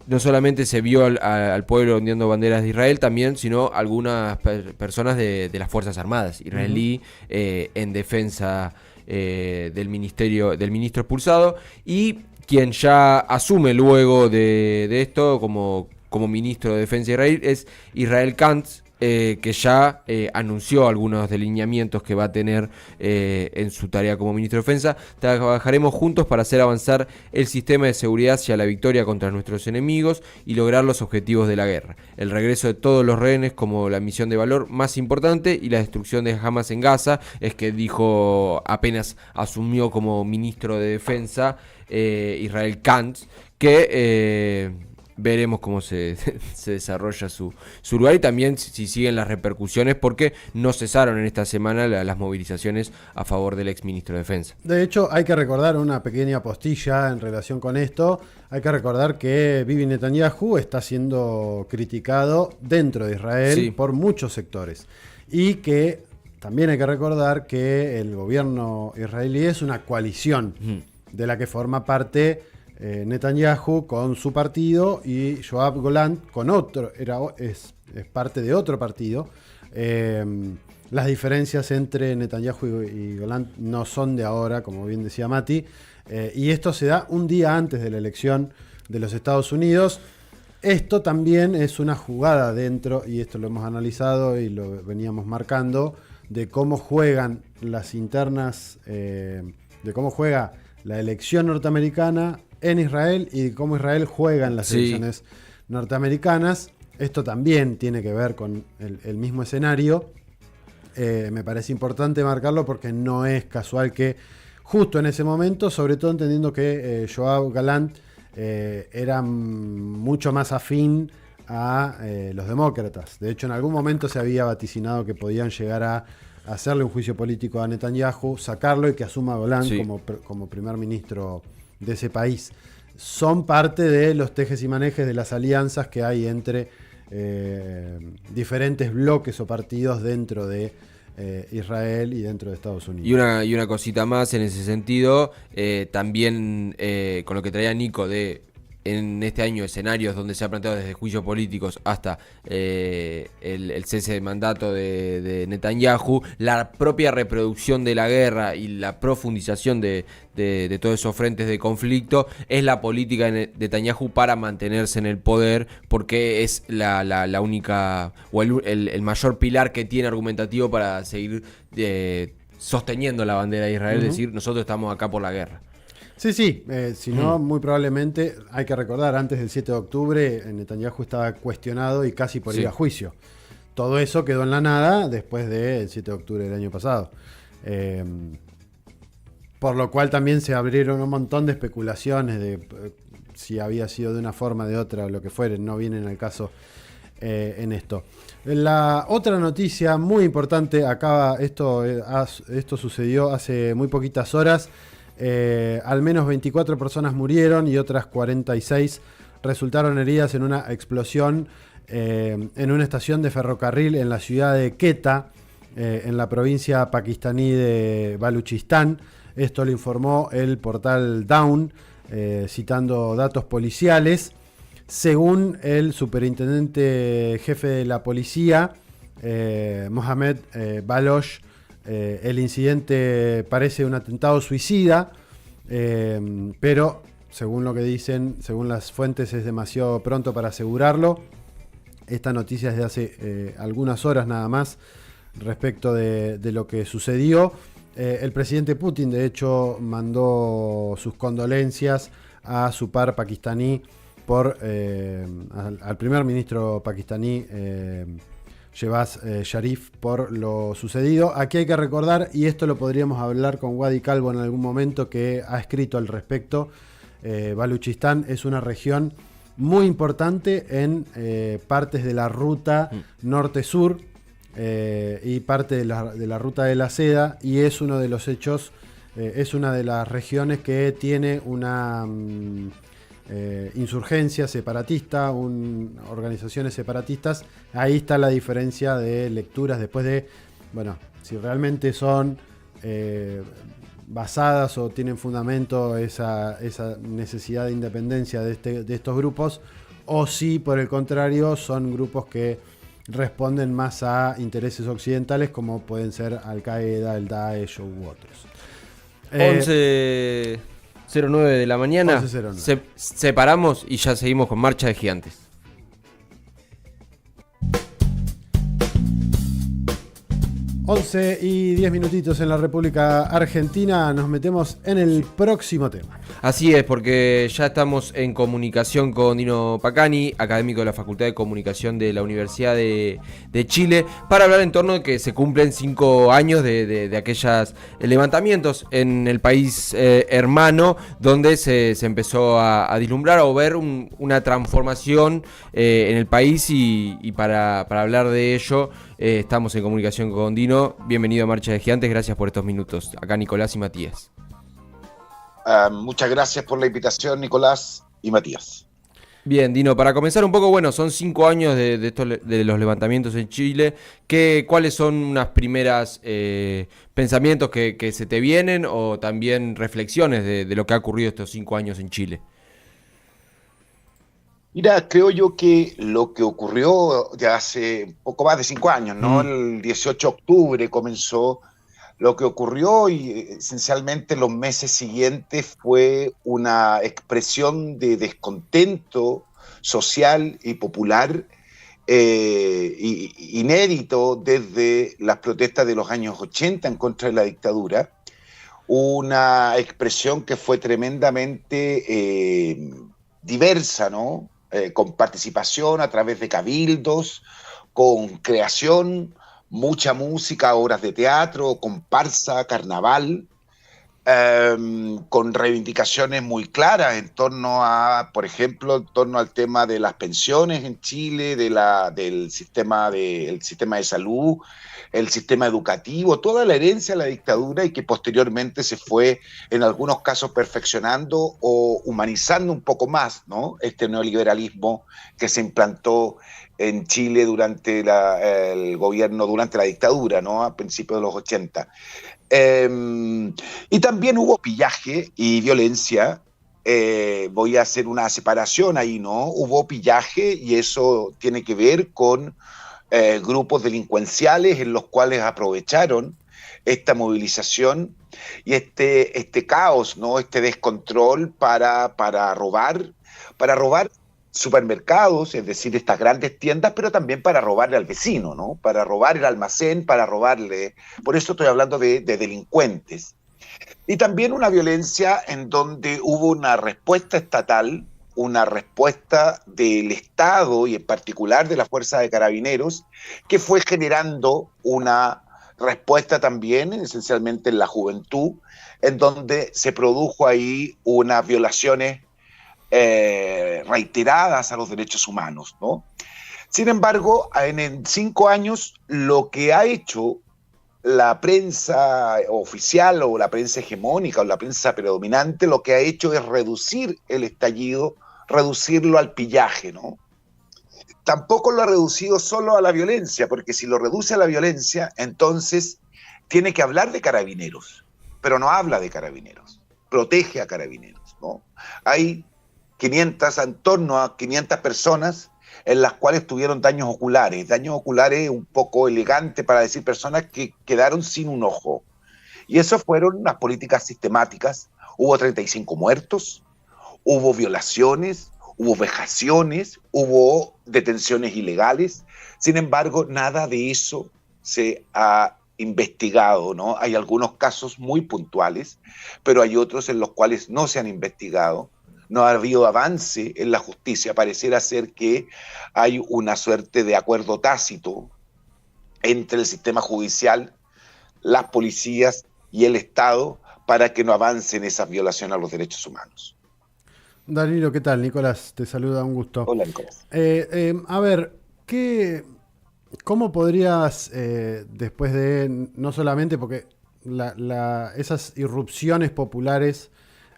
No solamente se vio al pueblo ondeando banderas de Israel, también, sino algunas personas de las Fuerzas Armadas israelí en defensa del ministro expulsado, y quien ya asume luego de esto como ministro de Defensa de Israel es Israel Katz, que ya anunció algunos delineamientos que va a tener en su tarea como ministro de Defensa. Trabajaremos juntos para hacer avanzar el sistema de seguridad hacia la victoria contra nuestros enemigos y lograr los objetivos de la guerra. El regreso de todos los rehenes como la misión de valor más importante y la destrucción de Hamas en Gaza, es que dijo apenas asumió como ministro de Defensa Israel Katz, que veremos cómo se desarrolla su lugar, y también si siguen las repercusiones, porque no cesaron en esta semana las movilizaciones a favor del ex ministro de Defensa. De hecho, hay que recordar una pequeña postilla en relación con esto. Hay que recordar que Bibi Netanyahu está siendo criticado dentro de Israel por muchos sectores, y que también hay que recordar que el gobierno israelí es una coalición de la que forma parte Netanyahu con su partido, y Yoav Gallant con otro, es parte de otro partido. Las diferencias entre Netanyahu y Gallant no son de ahora, como bien decía Mati, y esto se da un día antes de la elección de los Estados Unidos. Esto también es una jugada dentro, y esto lo hemos analizado y lo veníamos marcando, de cómo juegan las internas, de cómo juega la elección norteamericana en Israel y cómo Israel juega en las elecciones norteamericanas. Esto también tiene que ver con el mismo escenario. Me parece importante marcarlo porque no es casual que justo en ese momento, sobre todo entendiendo que Yoav Gallant eran mucho más afín a los demócratas. De hecho, en algún momento se había vaticinado que podían llegar a hacerle un juicio político a Netanyahu, sacarlo y que asuma Golán como primer ministro de ese país. Son parte de los tejes y manejes de las alianzas que hay entre diferentes bloques o partidos dentro de Israel y dentro de Estados Unidos. Y una cosita más en ese sentido, también con lo que traía Nico en este año escenarios donde se ha planteado desde juicios políticos hasta el cese de mandato de Netanyahu, la propia reproducción de la guerra y la profundización de todos esos frentes de conflicto es la política de Netanyahu para mantenerse en el poder, porque es la única o el mayor pilar que tiene argumentativo para seguir sosteniendo la bandera de Israel, es decir, nosotros estamos acá por la guerra. Sí, si no, muy probablemente, hay que recordar, antes del 7 de octubre, Netanyahu estaba cuestionado y casi por ir a juicio. Todo eso quedó en la nada después del 7 de octubre del año pasado. Por lo cual también se abrieron un montón de especulaciones de si había sido de una forma, de otra, o lo que fuere, no vienen al caso en esto. La otra noticia muy importante, esto sucedió hace muy poquitas horas. Al menos 24 personas murieron y otras 46 resultaron heridas en una explosión en una estación de ferrocarril en la ciudad de Quetta, en la provincia pakistaní de Baluchistán. Esto lo informó el portal Dawn, citando datos policiales. Según el superintendente jefe de la policía, Mohamed Baloch, el incidente parece un atentado suicida, pero según lo que dicen, según las fuentes, es demasiado pronto para asegurarlo. Esta noticia es de hace algunas horas nada más respecto de lo que sucedió. El presidente Putin, de hecho, mandó sus condolencias a su par pakistaní al primer ministro pakistaní, Shehbaz Sharif, por lo sucedido. Aquí hay que recordar, y esto lo podríamos hablar con Wadi Calvo en algún momento, que ha escrito al respecto. Baluchistán es una región muy importante en partes de la ruta norte-sur y parte de la ruta de la seda, y es uno de los hechos, es una de las regiones que tiene una insurgencia separatista, organizaciones separatistas. Ahí está la diferencia de lecturas después de, bueno, si realmente son basadas o tienen fundamento esa necesidad de independencia de estos grupos, o si por el contrario son grupos que responden más a intereses occidentales, como pueden ser Al-Qaeda, el Daesh u otros. 11:09 de la mañana. 11:09. Separamos y ya seguimos con Marcha de Gigantes. 11:10 en la República Argentina. Nos metemos en el próximo tema. Así es, porque ya estamos en comunicación con Dino Pacani, académico de la Facultad de Comunicación de la Universidad de Chile, para hablar en torno a que se cumplen 5 años de aquellos levantamientos en el país hermano, donde se empezó a vislumbrar o ver una transformación en el país, y para hablar de ello estamos en comunicación con Dino. Bienvenido a Marcha de Gigantes, gracias por estos minutos. Acá Nicolás y Matías. Muchas gracias por la invitación, Nicolás y Matías. Bien, Dino, para comenzar un poco, bueno, son 5 años de los levantamientos en Chile. ¿Cuáles son unas primeras pensamientos que se te vienen, o también reflexiones de lo que ha ocurrido estos 5 años en Chile? Mira, creo yo que lo que ocurrió ya hace poco más de 5 años, ¿no? El 18 de octubre comenzó. Lo que ocurrió, y esencialmente los meses siguientes, fue una expresión de descontento social y popular inédito desde las protestas de los años 80 en contra de la dictadura. Una expresión que fue tremendamente diversa, ¿no? Con participación a través de cabildos, con creación, mucha música, obras de teatro, comparsa, carnaval, con reivindicaciones muy claras en torno a, por ejemplo, en torno al tema de las pensiones en Chile, del sistema el sistema de salud, el sistema educativo, toda la herencia de la dictadura y que posteriormente se fue en algunos casos perfeccionando o humanizando un poco más, ¿no? Este neoliberalismo que se implantó en Chile durante el gobierno, durante la dictadura, ¿no? A principios de los 80. Y también hubo pillaje y violencia. Voy a hacer una separación ahí, ¿no? Hubo pillaje y eso tiene que ver con grupos delincuenciales en los cuales aprovecharon esta movilización y este caos, ¿no? Este descontrol para robar supermercados, es decir, estas grandes tiendas, pero también para robarle al vecino, ¿no? Para robar el almacén, para robarle. Por eso estoy hablando de delincuentes. Y también una violencia en donde hubo una respuesta estatal, una respuesta del Estado y en particular de la Fuerza de Carabineros, que fue generando una respuesta también, esencialmente en la juventud, en donde se produjo ahí unas violaciones reiteradas a los derechos humanos, ¿no? Sin embargo, en 5 años, lo que ha hecho la prensa oficial o la prensa hegemónica o la prensa predominante, lo que ha hecho es reducir el estallido, reducirlo al pillaje, ¿no? Tampoco lo ha reducido solo a la violencia, porque si lo reduce a la violencia, entonces tiene que hablar de Carabineros, pero no habla de Carabineros, protege a Carabineros, ¿no? Hay en torno a 500 personas en las cuales tuvieron daños oculares un poco elegante para decir personas que quedaron sin un ojo. Y eso fueron unas políticas sistemáticas. Hubo 35 muertos, hubo violaciones, hubo vejaciones, hubo detenciones ilegales. Sin embargo, nada de eso se ha investigado, ¿no? Hay algunos casos muy puntuales, pero hay otros en los cuales no se han investigado. No ha habido avance en la justicia. Pareciera ser que hay una suerte de acuerdo tácito entre el sistema judicial, las policías y el Estado para que no avancen esas violaciones a los derechos humanos. Danilo, ¿qué tal? Nicolás, te saluda, un gusto. Hola, Nicolás. A ver, ¿cómo podrías, después de, no solamente porque esas irrupciones populares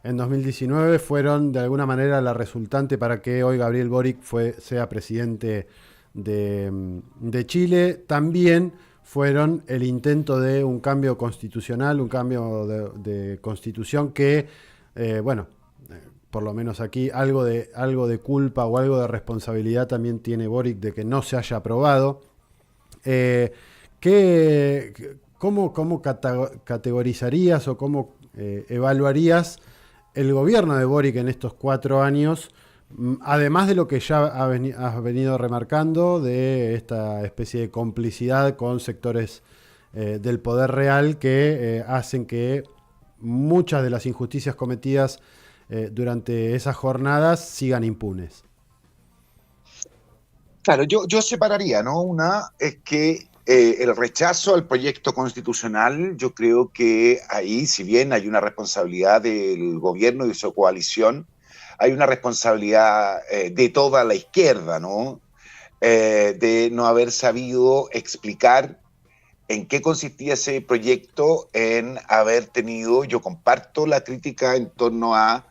en 2019 fueron de alguna manera la resultante para que hoy Gabriel Boric sea presidente de Chile, también fueron el intento de un cambio constitucional, un cambio de constitución que, por lo menos aquí algo de culpa o algo de responsabilidad también tiene Boric de que no se haya aprobado. ¿Cómo categorizarías o cómo evaluarías el gobierno de Boric en estos 4 años, además de lo que ya has venido remarcando, de esta especie de complicidad con sectores del poder real que hacen que muchas de las injusticias cometidas durante esas jornadas sigan impunes? Claro, yo separaría, ¿no? Una es que el rechazo al proyecto constitucional, yo creo que ahí, si bien hay una responsabilidad del gobierno y de su coalición, hay una responsabilidad de toda la izquierda, ¿no? De no haber sabido explicar en qué consistía ese proyecto, en haber tenido, yo comparto la crítica en torno a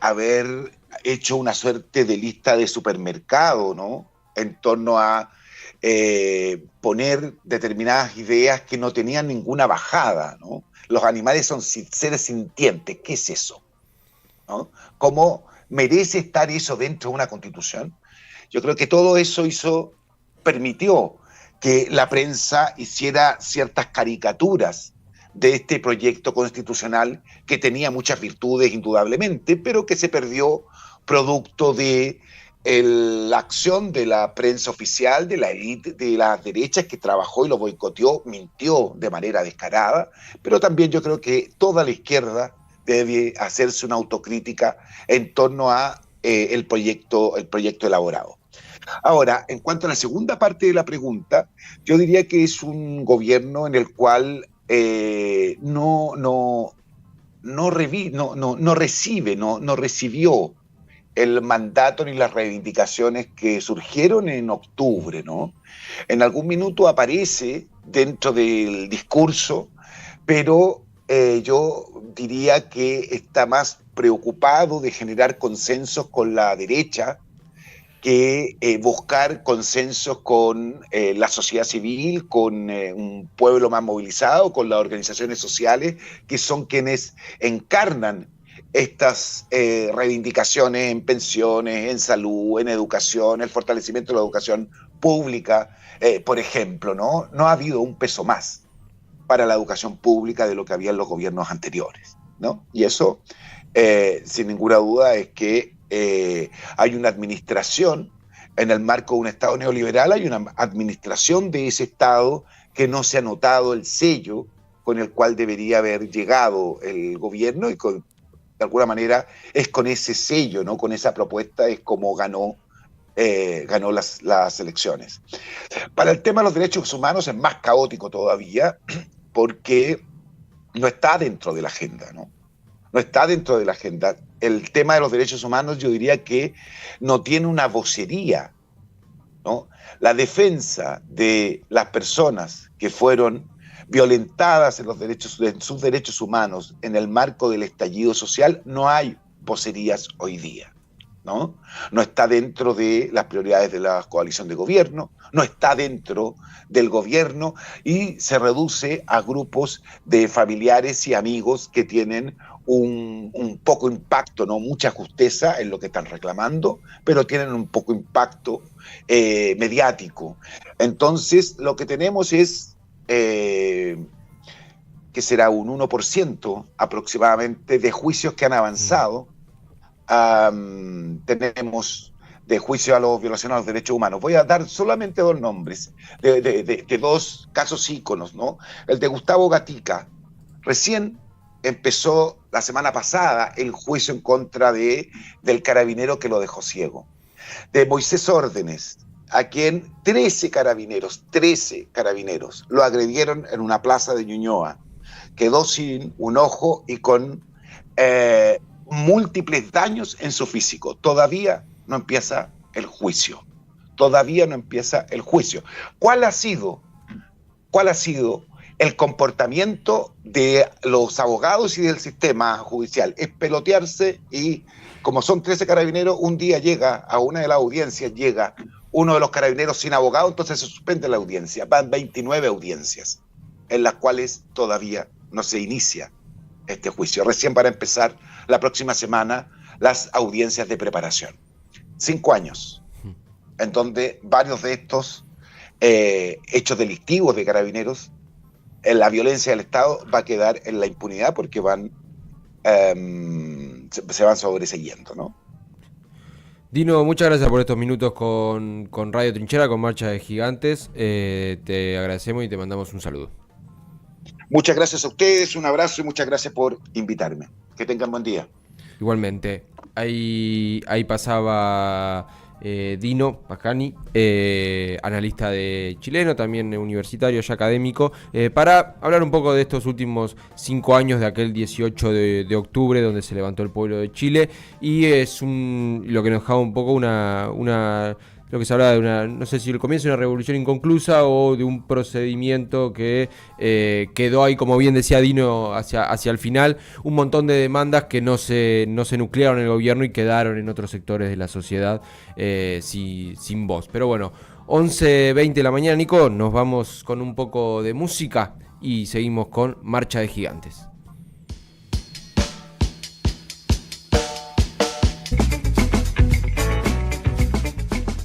haber hecho una suerte de lista de supermercado, ¿no? En torno a poner determinadas ideas que no tenían ninguna bajada, ¿no? Los animales son seres sintientes, ¿qué es eso? ¿No? ¿Cómo merece estar eso dentro de una constitución? Yo creo que todo eso permitió que la prensa hiciera ciertas caricaturas de este proyecto constitucional que tenía muchas virtudes indudablemente, pero que se perdió producto de la acción de la prensa oficial, de la élite de las derechas que trabajó y lo boicoteó, mintió de manera descarada, pero también yo creo que toda la izquierda debe hacerse una autocrítica en torno a el proyecto elaborado. Ahora, en cuanto a la segunda parte de la pregunta, yo diría que es un gobierno en el cual no no recibe, no recibió el mandato ni las reivindicaciones que surgieron en octubre, ¿no? En algún minuto aparece dentro del discurso, pero yo diría que está más preocupado de generar consensos con la derecha que buscar consensos con la sociedad civil, con un pueblo más movilizado, con las organizaciones sociales, que son quienes encarnan estas reivindicaciones en pensiones, en salud, en educación, el fortalecimiento de la educación pública, por ejemplo, ¿no? No ha habido un peso más para la educación pública de lo que había en los gobiernos anteriores, ¿no? Y eso, sin ninguna duda, es que hay una administración, en el marco de un Estado neoliberal, hay una administración de ese Estado que no se ha notado el sello con el cual debería haber llegado el gobierno y de alguna manera es con ese sello, ¿no? Con esa propuesta es como ganó las elecciones. Para el tema de los derechos humanos es más caótico todavía porque no está dentro de la agenda, ¿no? No está dentro de la agenda. El tema de los derechos humanos yo diría que no tiene una vocería, ¿no? La defensa de las personas que fueron violentadas en sus derechos humanos en el marco del estallido social, no hay vocerías hoy día, ¿no? No está dentro de las prioridades de la coalición de gobierno, no está dentro del gobierno y se reduce a grupos de familiares y amigos que tienen un poco impacto, no mucha justeza en lo que están reclamando, pero tienen un poco impacto mediático. Entonces, lo que tenemos es que será un 1% aproximadamente de juicios que han avanzado. Tenemos de juicio a los violaciones a los derechos humanos. Voy a dar solamente dos nombres de dos casos íconos, ¿no? El de Gustavo Gatica. Recién empezó la semana pasada el juicio en contra del carabinero que lo dejó ciego. De Moisés Órdenes, a quien 13 carabineros lo agredieron en una plaza de Ñuñoa. Quedó sin un ojo y con múltiples daños en su físico. Todavía no empieza el juicio. ¿Cuál ha sido el comportamiento de los abogados y del sistema judicial? Es pelotearse y, como son 13 carabineros, un día llega a una de las audiencias, llega uno de los carabineros sin abogado, entonces se suspende la audiencia. Van 29 audiencias en las cuales todavía no se inicia este juicio. Recién van a empezar la próxima semana las audiencias de preparación. 5 años, en donde varios de estos hechos delictivos de carabineros, en la violencia del Estado, va a quedar en la impunidad porque se van sobreseyendo, ¿no? Dino, muchas gracias por estos minutos con Radio Trinchera, con Marcha de Gigantes. Te agradecemos y te mandamos un saludo. Muchas gracias a ustedes, un abrazo y muchas gracias por invitarme. Que tengan buen día. Igualmente. Ahí pasaba Dino Pacani, analista de chileno, también universitario y académico, para hablar un poco de estos últimos 5 años de aquel 18 de octubre donde se levantó el pueblo de Chile, y es lo que nos dejaba un poco lo que se habla de no sé si el comienzo de una revolución inconclusa o de un procedimiento que quedó ahí, como bien decía Dino, hacia el final, un montón de demandas que no se nuclearon en el gobierno y quedaron en otros sectores de la sociedad sin voz. Pero bueno, 11:20 de la mañana, Nico, nos vamos con un poco de música y seguimos con Marcha de Gigantes.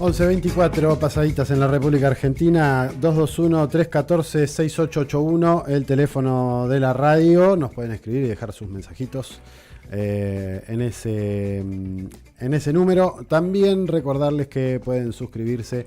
Once 24 pasaditas en la República Argentina, 221-314-6881, el teléfono de la radio. Nos pueden escribir y dejar sus mensajitos en ese número. También recordarles que pueden suscribirse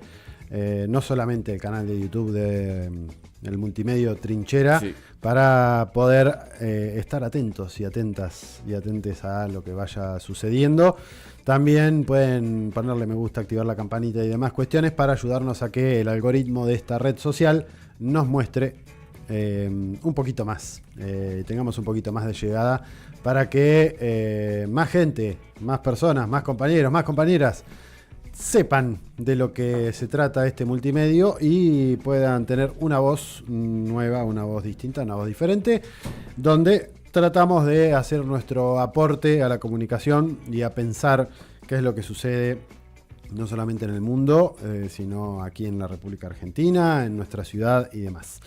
no solamente al canal de YouTube del multimedio Trinchera, sí, para poder estar atentos y atentes a lo que vaya sucediendo. También pueden ponerle me gusta, activar la campanita y demás cuestiones para ayudarnos a que el algoritmo de esta red social nos muestre un poquito más, tengamos un poquito más de llegada para que más gente, más personas, más compañeros, más compañeras sepan de lo que se trata este multimedio y puedan tener una voz nueva, una voz distinta, una voz diferente, donde tratamos de hacer nuestro aporte a la comunicación y a pensar qué es lo que sucede no solamente en el mundo, sino aquí en la República Argentina, en nuestra ciudad y demás.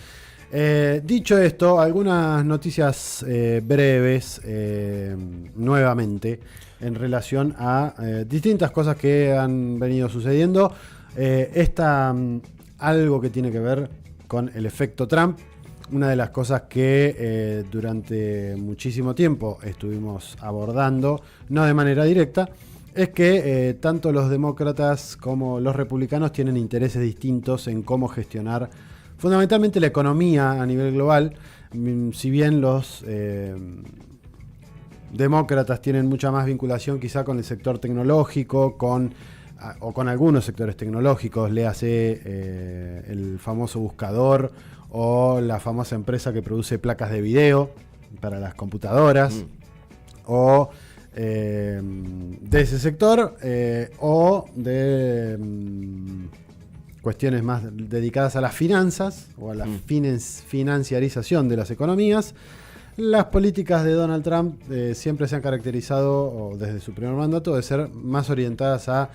Dicho esto, algunas noticias breves nuevamente en relación a distintas cosas que han venido sucediendo. Algo que tiene que ver con el efecto Trump. Una de las cosas que durante muchísimo tiempo estuvimos abordando, no de manera directa, es que tanto los demócratas como los republicanos tienen intereses distintos en cómo gestionar fundamentalmente la economía a nivel global. Si bien los demócratas tienen mucha más vinculación quizá con el sector tecnológico, o con algunos sectores tecnológicos, léase el famoso buscador o la famosa empresa que produce placas de video para las computadoras, o de ese sector, o de cuestiones más dedicadas a las finanzas o a la financiarización de las economías. Las políticas de Donald Trump siempre se han caracterizado, o desde su primer mandato, de ser más orientadas a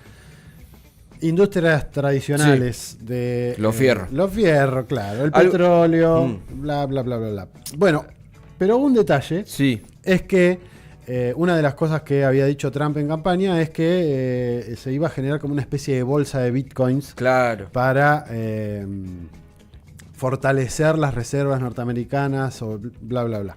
industrias tradicionales, sí, de los fierros. Los fierros, claro, el petróleo, bla, bla, bla, bla, bla. Bueno, pero un detalle es que una de las cosas que había dicho Trump en campaña es que se iba a generar como una especie de bolsa de bitcoins, claro, para fortalecer las reservas norteamericanas o bla, bla, bla.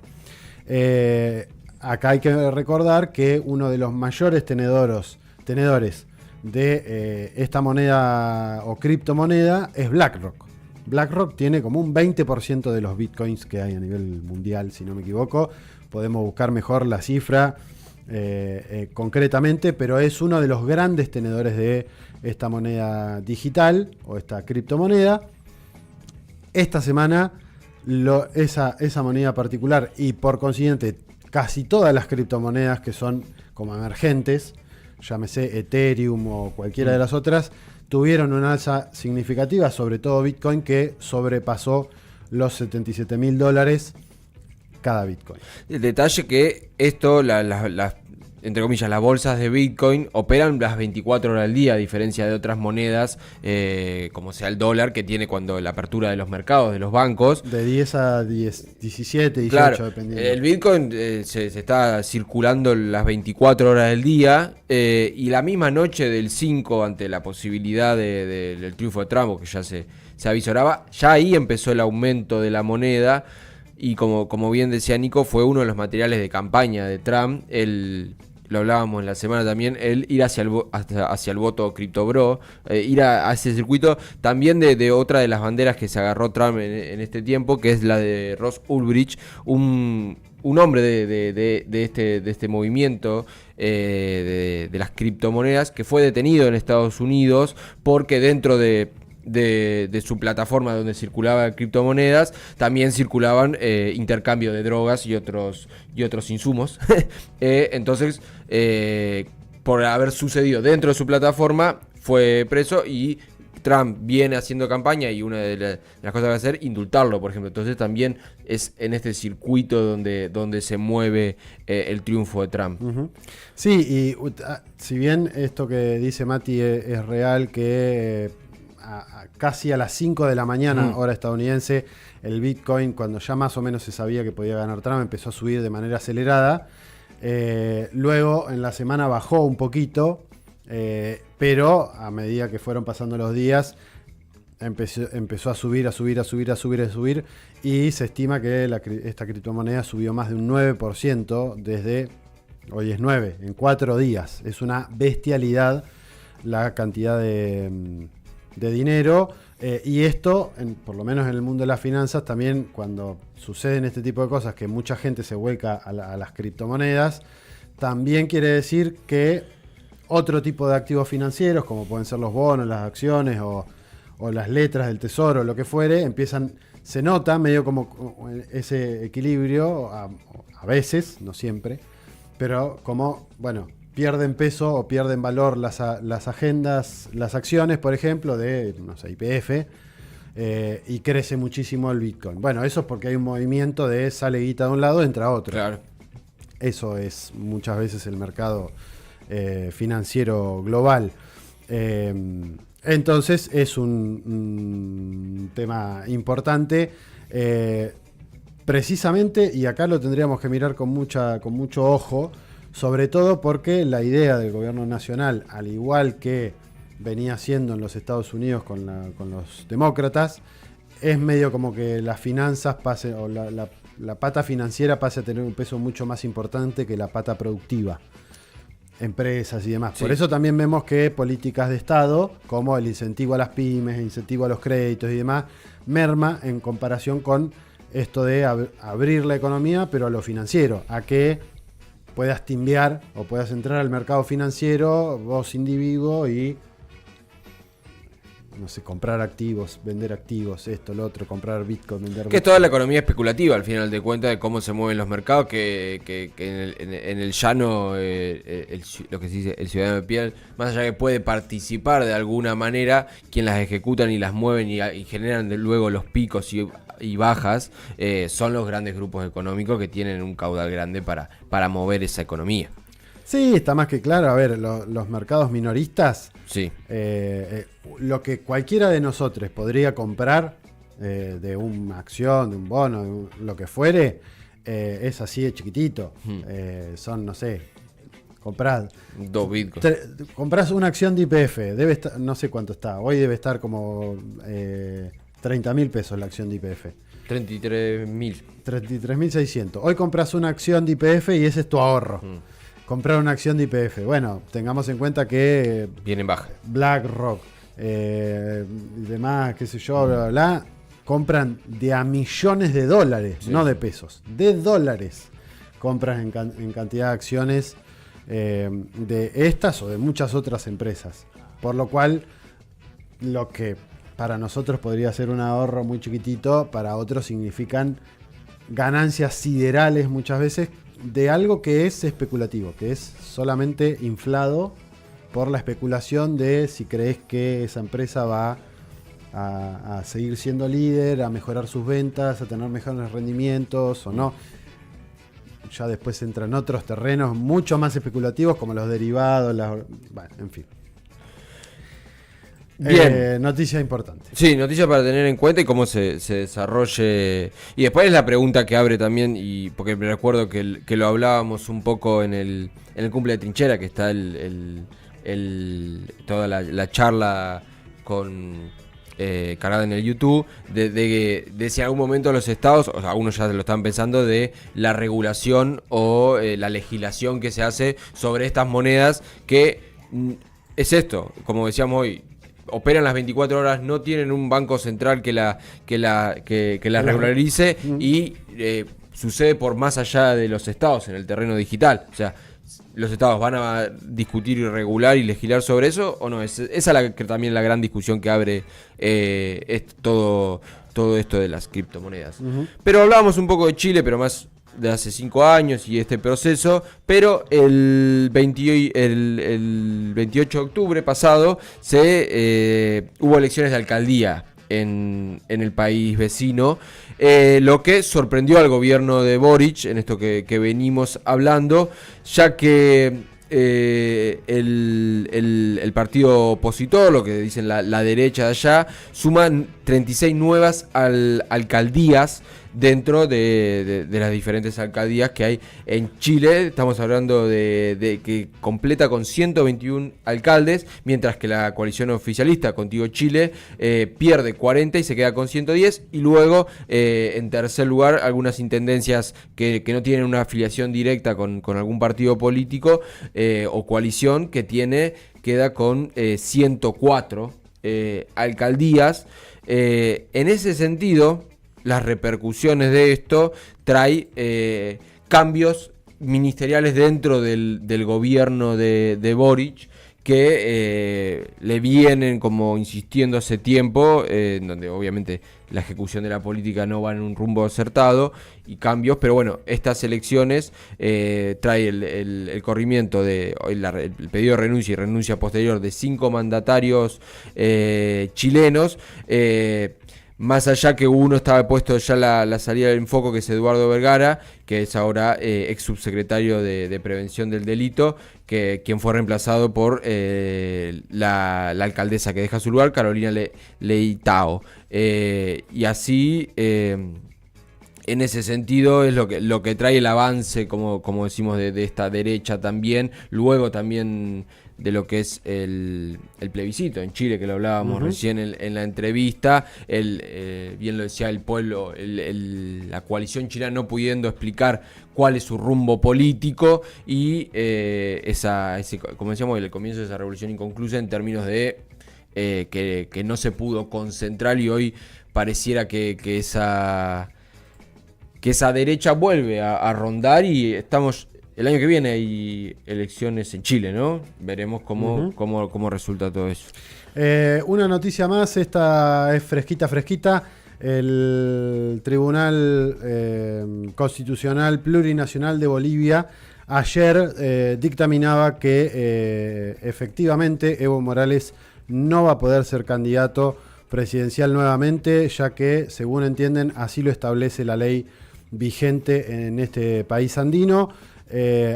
Acá hay que recordar que uno de los mayores tenedores de esta moneda o criptomoneda es BlackRock. BlackRock tiene como un 20% de los bitcoins que hay a nivel mundial, si no me equivoco. Podemos buscar mejor la cifra concretamente, pero es uno de los grandes tenedores de esta moneda digital o esta criptomoneda. Esta semana esa moneda particular, y por consiguiente casi todas las criptomonedas que son como emergentes, llámese Ethereum o cualquiera de las otras, tuvieron una alza significativa, sobre todo Bitcoin, que sobrepasó los $77.000 cada Bitcoin. El detalle que esto, entre comillas, las bolsas de Bitcoin operan las 24 horas al día, a diferencia de otras monedas, como sea el dólar, que tiene cuando la apertura de los mercados, de los bancos. De 10 a 17, 18, claro, dependiendo. El Bitcoin se está circulando las 24 horas del día, y la misma noche del 5, ante la posibilidad del triunfo de Trump, que ya se avisoraba, ya ahí empezó el aumento de la moneda. Y como bien decía Nico, fue uno de los materiales de campaña de Trump. Lo hablábamos en la semana también, el ir hacia el voto CryptoBro, ir a ese circuito. También de otra de las banderas que se agarró Trump en este tiempo, que es la de Ross Ulbricht, un hombre de este movimiento de las criptomonedas, que fue detenido en Estados Unidos porque dentro de su plataforma donde circulaban criptomonedas también circulaban intercambio de drogas y otros insumos. Entonces, por haber sucedido dentro de su plataforma, fue preso, y Trump viene haciendo campaña, y una de las cosas que va a hacer, indultarlo, por ejemplo. Entonces también es en este circuito donde se mueve el triunfo de Trump. Uh-huh. Sí, y si bien esto que dice Mati es real, que casi a las 5 de la mañana, hora estadounidense, el Bitcoin, cuando ya más o menos se sabía que podía ganar Trump, empezó a subir de manera acelerada. Luego en la semana bajó un poquito, pero a medida que fueron pasando los días empezó a subir, y se estima que esta criptomoneda subió más de un 9% desde, hoy es 9, en 4 días. Es una bestialidad la cantidad de dinero, y esto, por lo menos en el mundo de las finanzas, también cuando suceden este tipo de cosas, que mucha gente se vuelca a las criptomonedas, también quiere decir que otro tipo de activos financieros, como pueden ser los bonos, las acciones o las letras del tesoro, lo que fuere, empiezan se nota medio como ese equilibrio, a veces, no siempre, pero como, bueno, pierden peso o pierden valor las agendas, las acciones, por ejemplo, de, no sé, YPF, y crece muchísimo el Bitcoin. Bueno, eso es porque hay un movimiento de sale guita de un lado, entra otro. Claro. Eso es muchas veces el mercado financiero global. Entonces es un tema importante. Precisamente, y acá lo tendríamos que mirar con mucho ojo, sobre todo porque la idea del gobierno nacional, al igual que venía haciendo en los Estados Unidos con los demócratas, es medio como que las finanzas pasen, o la pata financiera pase a tener un peso mucho más importante que la pata productiva, empresas y demás. Sí. Por eso también vemos que políticas de Estado, como el incentivo a las pymes, el incentivo a los créditos y demás, merma en comparación con esto de abrir la economía, pero a lo financiero, a que puedas timbiar o puedas entrar al mercado financiero, vos individuo, y no sé, comprar activos, vender activos, esto, lo otro, comprar Bitcoin, vender Que Bitcoin. es toda la economía especulativa, al final de cuentas, de cómo se mueven los mercados, que en el llano, lo que se dice, el ciudadano de piel, más allá que puede participar de alguna manera, quien las ejecutan y las mueven y generan luego los picos y bajas, son los grandes grupos económicos que tienen un caudal grande para mover esa economía. Sí, está más que claro. A ver, los mercados minoristas, Sí. Lo que cualquiera de nosotros podría comprar de una acción, de un bono, lo que fuere, es así de chiquitito. Son, no sé, comprás 2 bitcoins. comprás una acción de YPF, debe estar, no sé cuánto está, hoy debe estar como 30.000 pesos la acción de YPF. 33.000. 33.600. Hoy compras una acción de YPF y ese es tu ahorro. Comprar una acción de YPF. Bueno, tengamos en cuenta que Viene en baja. BlackRock y demás, qué sé yo, bla, bla, bla, compran de a millones de dólares, Sí. no de pesos, de dólares. Compran en cantidad de acciones de estas o de muchas otras empresas. Por lo cual, lo que para nosotros podría ser un ahorro muy chiquitito, para otros significan ganancias siderales muchas veces de algo que es especulativo, que es solamente inflado por la especulación de si crees que esa empresa va a seguir siendo líder, a mejorar sus ventas, a tener mejores rendimientos o no. Ya después entran otros terrenos mucho más especulativos como los derivados, bueno, en fin. Bien. Noticia importante. Sí, noticia para tener en cuenta y cómo se desarrolle. Y después es la pregunta que abre también, y porque me recuerdo que lo hablábamos un poco en el cumple de trinchera, que está toda la charla con cargada en el YouTube, de si en algún momento los estados, o sea, algunos ya lo están pensando, de la regulación o la legislación que se hace sobre estas monedas, que es esto, como decíamos hoy, operan las 24 horas, no tienen un banco central que las regularice, y sucede por más allá de los estados en el terreno digital. O sea, ¿los estados van a discutir y regular y legislar sobre eso o no? Esa es también la gran discusión que abre todo esto de las criptomonedas. Pero hablábamos un poco de Chile, pero más de hace 5 años y este proceso, pero el 28 de octubre pasado hubo elecciones de alcaldía en el país vecino, lo que sorprendió al gobierno de Boric, en esto que venimos hablando, ya que el partido opositor, lo que dicen la derecha de allá, suman 36 nuevas alcaldías dentro de las diferentes alcaldías que hay en Chile. Estamos hablando de que completa con 121 alcaldes, mientras que la coalición oficialista Contigo Chile pierde 40 y se queda con 110, y luego en tercer lugar algunas intendencias que no tienen una afiliación directa con algún partido político o coalición queda con 104 alcaldías. En ese sentido, las repercusiones de esto trae cambios ministeriales dentro del gobierno de Boric, que le vienen como insistiendo hace tiempo, donde obviamente la ejecución de la política no va en un rumbo acertado y cambios, pero bueno, estas elecciones trae el corrimiento el pedido de renuncia y renuncia posterior de 5 mandatarios chilenos. Más allá que uno estaba puesto ya la salida del foco, que es Eduardo Vergara, que es ahora ex subsecretario de Prevención del Delito, quien fue reemplazado por la alcaldesa que deja su lugar, Carolina Leitao. Y así, en ese sentido, es lo que trae el avance, como decimos, de esta derecha también. Luego también de lo que es el plebiscito en Chile, que lo hablábamos recién en la entrevista. Bien lo decía el pueblo, la coalición chilena no pudiendo explicar cuál es su rumbo político y como decíamos, el comienzo de esa revolución inconclusa en términos de que no se pudo concentrar, y hoy pareciera que esa derecha vuelve a rondar, y estamos... El año que viene hay elecciones en Chile, ¿no? Veremos cómo resulta todo eso. Una noticia más, esta es fresquita. El Tribunal Constitucional Plurinacional de Bolivia ayer dictaminaba que efectivamente Evo Morales no va a poder ser candidato presidencial nuevamente, ya que, según entienden, así lo establece la ley vigente en este país andino.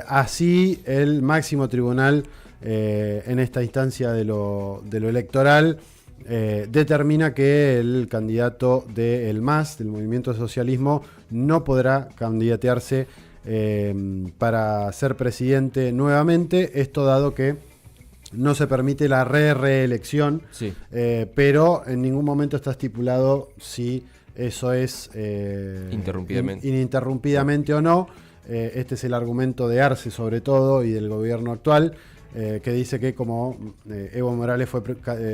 Así el máximo tribunal en esta instancia de lo electoral determina que el candidato del MAS, del Movimiento Socialismo, no podrá candidatearse para ser presidente nuevamente. Esto dado que no se permite la reelección, sí. Pero en ningún momento está estipulado si eso es ininterrumpidamente o no. Este es el argumento de Arce, sobre todo, y del gobierno actual, que dice que como Evo Morales fue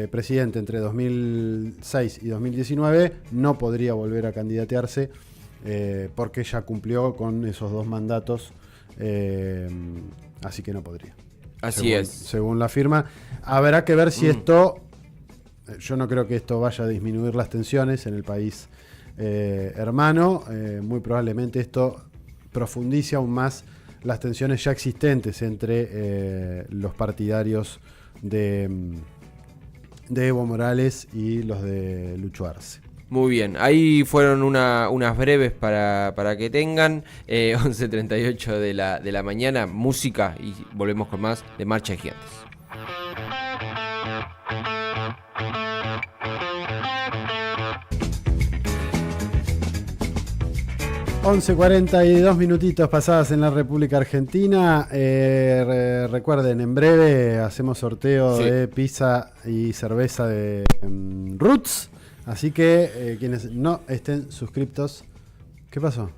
presidente entre 2006 y 2019, no podría volver a candidatearse porque ya cumplió con esos 2 mandatos, así que no podría. Así es. Según la firma. Habrá que ver si esto... Yo no creo que esto vaya a disminuir las tensiones en el país hermano. Muy probablemente esto profundice aún más las tensiones ya existentes entre los partidarios de Evo Morales y los de Lucho Arce. Muy bien, ahí fueron unas breves para que tengan 11:38 de la mañana, música, y volvemos con más de Marcha de Gigantes. 11:42 minutitos pasadas en la República Argentina. Recuerden, en breve hacemos sorteo de pizza y cerveza de Roots. Así que quienes no estén suscriptos... ¿Qué pasó?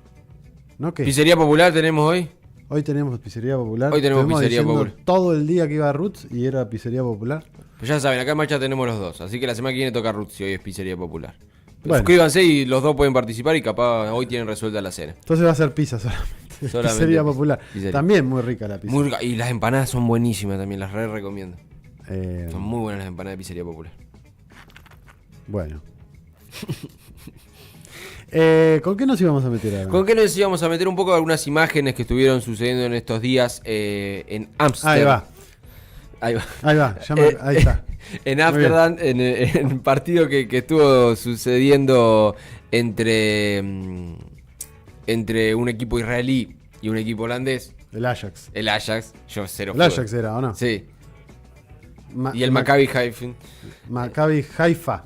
¿No qué? ¿Pizzería Popular tenemos hoy? Hoy tenemos Pizzería Popular. Hoy tenemos Pizzería Popular. Todo el día que iba a Roots y era Pizzería Popular. Pues ya saben, acá en Marcha tenemos los dos. Así que la semana que viene toca Roots y hoy es Pizzería Popular. Bueno. Suscríbanse y los dos pueden participar y capaz hoy tienen resuelta la cena. Entonces va a ser pizza solamente. Pizzería Popular. Pizzería. También muy rica la pizza. Muy rica. Y las empanadas son buenísimas también, las recomiendo. Son muy buenas las empanadas de Pizzería Popular. Bueno. ¿Con qué nos íbamos a meter ahora? ¿Con qué nos íbamos a meter? Un poco de algunas imágenes que estuvieron sucediendo en estos días en Ámsterdam. Ahí va, ahí está. En Ámsterdam, en el partido que estuvo sucediendo entre un equipo israelí y un equipo holandés. El Ajax. Yo cero. El Ajax era, ¿o no? Sí. Y el Maccabi Haifa. Maccabi Haifa.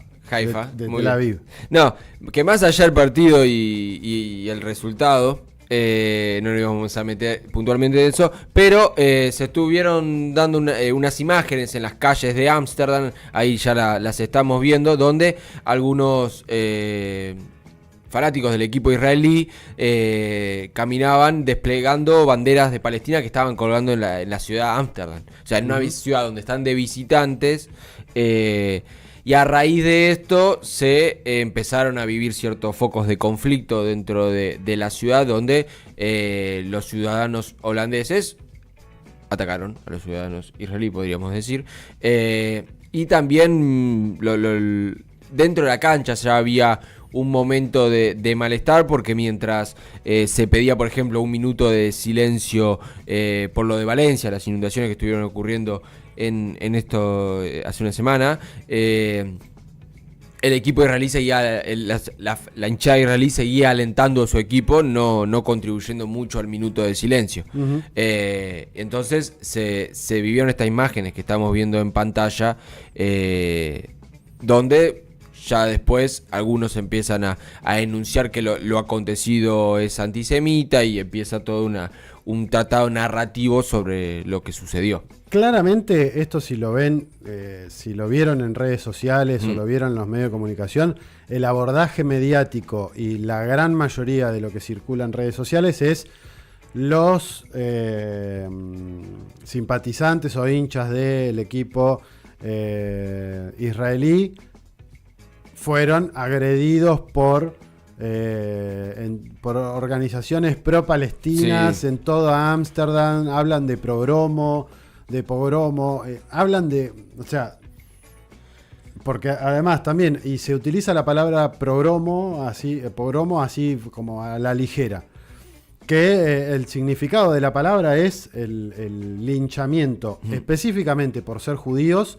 De Tel Aviv. No, que más allá del partido y el resultado, no nos íbamos a meter puntualmente en eso, pero se estuvieron dando unas imágenes en las calles de Ámsterdam, ahí ya las estamos viendo, donde algunos fanáticos del equipo israelí caminaban desplegando banderas de Palestina que estaban colgando en la ciudad de Ámsterdam. O sea, en una ciudad donde están de visitantes. Y a raíz de esto se empezaron a vivir ciertos focos de conflicto dentro de la ciudad, donde los ciudadanos holandeses atacaron a los ciudadanos israelíes, podríamos decir. Y también dentro de la cancha ya había un momento de malestar, porque mientras se pedía, por ejemplo, 1 minuto de silencio por lo de Valencia, las inundaciones que estuvieron ocurriendo en esto hace una semana, el equipo israelí seguía, la hinchada israelí seguía alentando a su equipo, no contribuyendo mucho al minuto de silencio. Uh-huh. Entonces se vivieron estas imágenes que estamos viendo en pantalla, donde ya después algunos empiezan a enunciar que lo acontecido es antisemita, y empieza todo un tratado narrativo sobre lo que sucedió. Claramente esto, si lo ven, si lo vieron en redes sociales o lo vieron en los medios de comunicación, el abordaje mediático y la gran mayoría de lo que circula en redes sociales es los simpatizantes o hinchas del equipo israelí fueron agredidos por organizaciones pro-palestinas, sí, en todo Ámsterdam. Hablan de pogromo, hablan de, o sea, porque además también, y se utiliza la palabra pogromo así como a la ligera, que el significado de la palabra es el linchamiento, específicamente por ser judíos,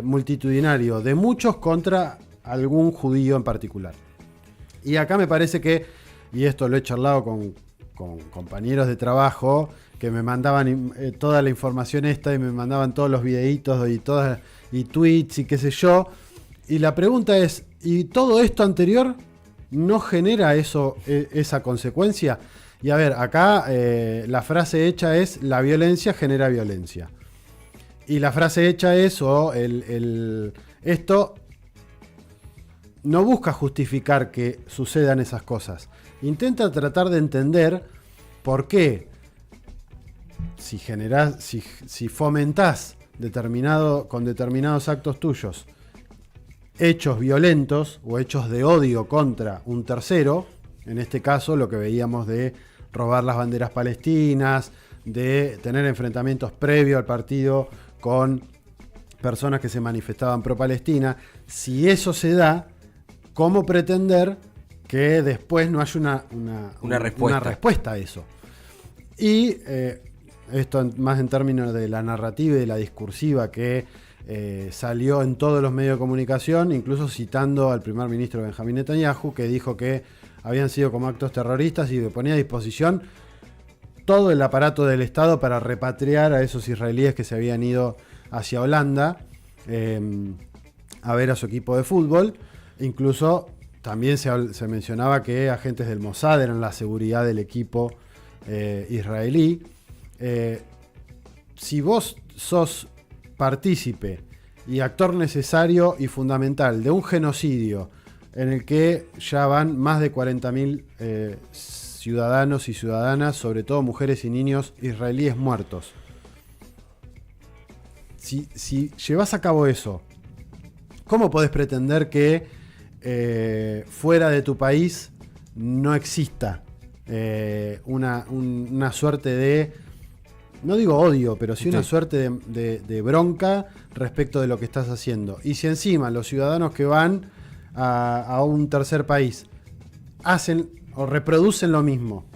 multitudinario de muchos contra algún judío en particular. Y acá me parece que, y esto lo he charlado con compañeros de trabajo que me mandaban toda la información esta, y me mandaban todos los videitos y tweets y qué sé yo, y la pregunta es, ¿y todo esto anterior no genera esa consecuencia? Y a ver, acá la frase hecha es: la violencia genera violencia. Y la frase hecha es, esto no busca justificar que sucedan esas cosas. Intenta tratar de entender por qué, si fomentás con determinados actos tuyos hechos violentos o hechos de odio contra un tercero, en este caso lo que veíamos de robar las banderas palestinas, de tener enfrentamientos previo al partido con personas que se manifestaban pro-Palestina, si eso se da, ¿cómo pretender que después no haya una respuesta a eso? Y esto más en términos de la narrativa y de la discursiva que salió en todos los medios de comunicación, incluso citando al primer ministro Benjamín Netanyahu, que dijo que habían sido como actos terroristas y ponía a disposición todo el aparato del Estado para repatriar a esos israelíes que se habían ido hacia Holanda a ver a su equipo de fútbol. Incluso también se mencionaba que agentes del Mossad eran la seguridad del equipo israelí. Si vos sos partícipe y actor necesario y fundamental de un genocidio en el que ya van más de 40.000 ciudadanos y ciudadanas, sobre todo mujeres y niños israelíes muertos, si llevas a cabo eso, ¿cómo podés pretender que fuera de tu país no exista una suerte de, no digo odio, pero sí una suerte de bronca respecto de lo que estás haciendo? Y si encima los ciudadanos que van a un tercer país hacen o reproducen lo mismo,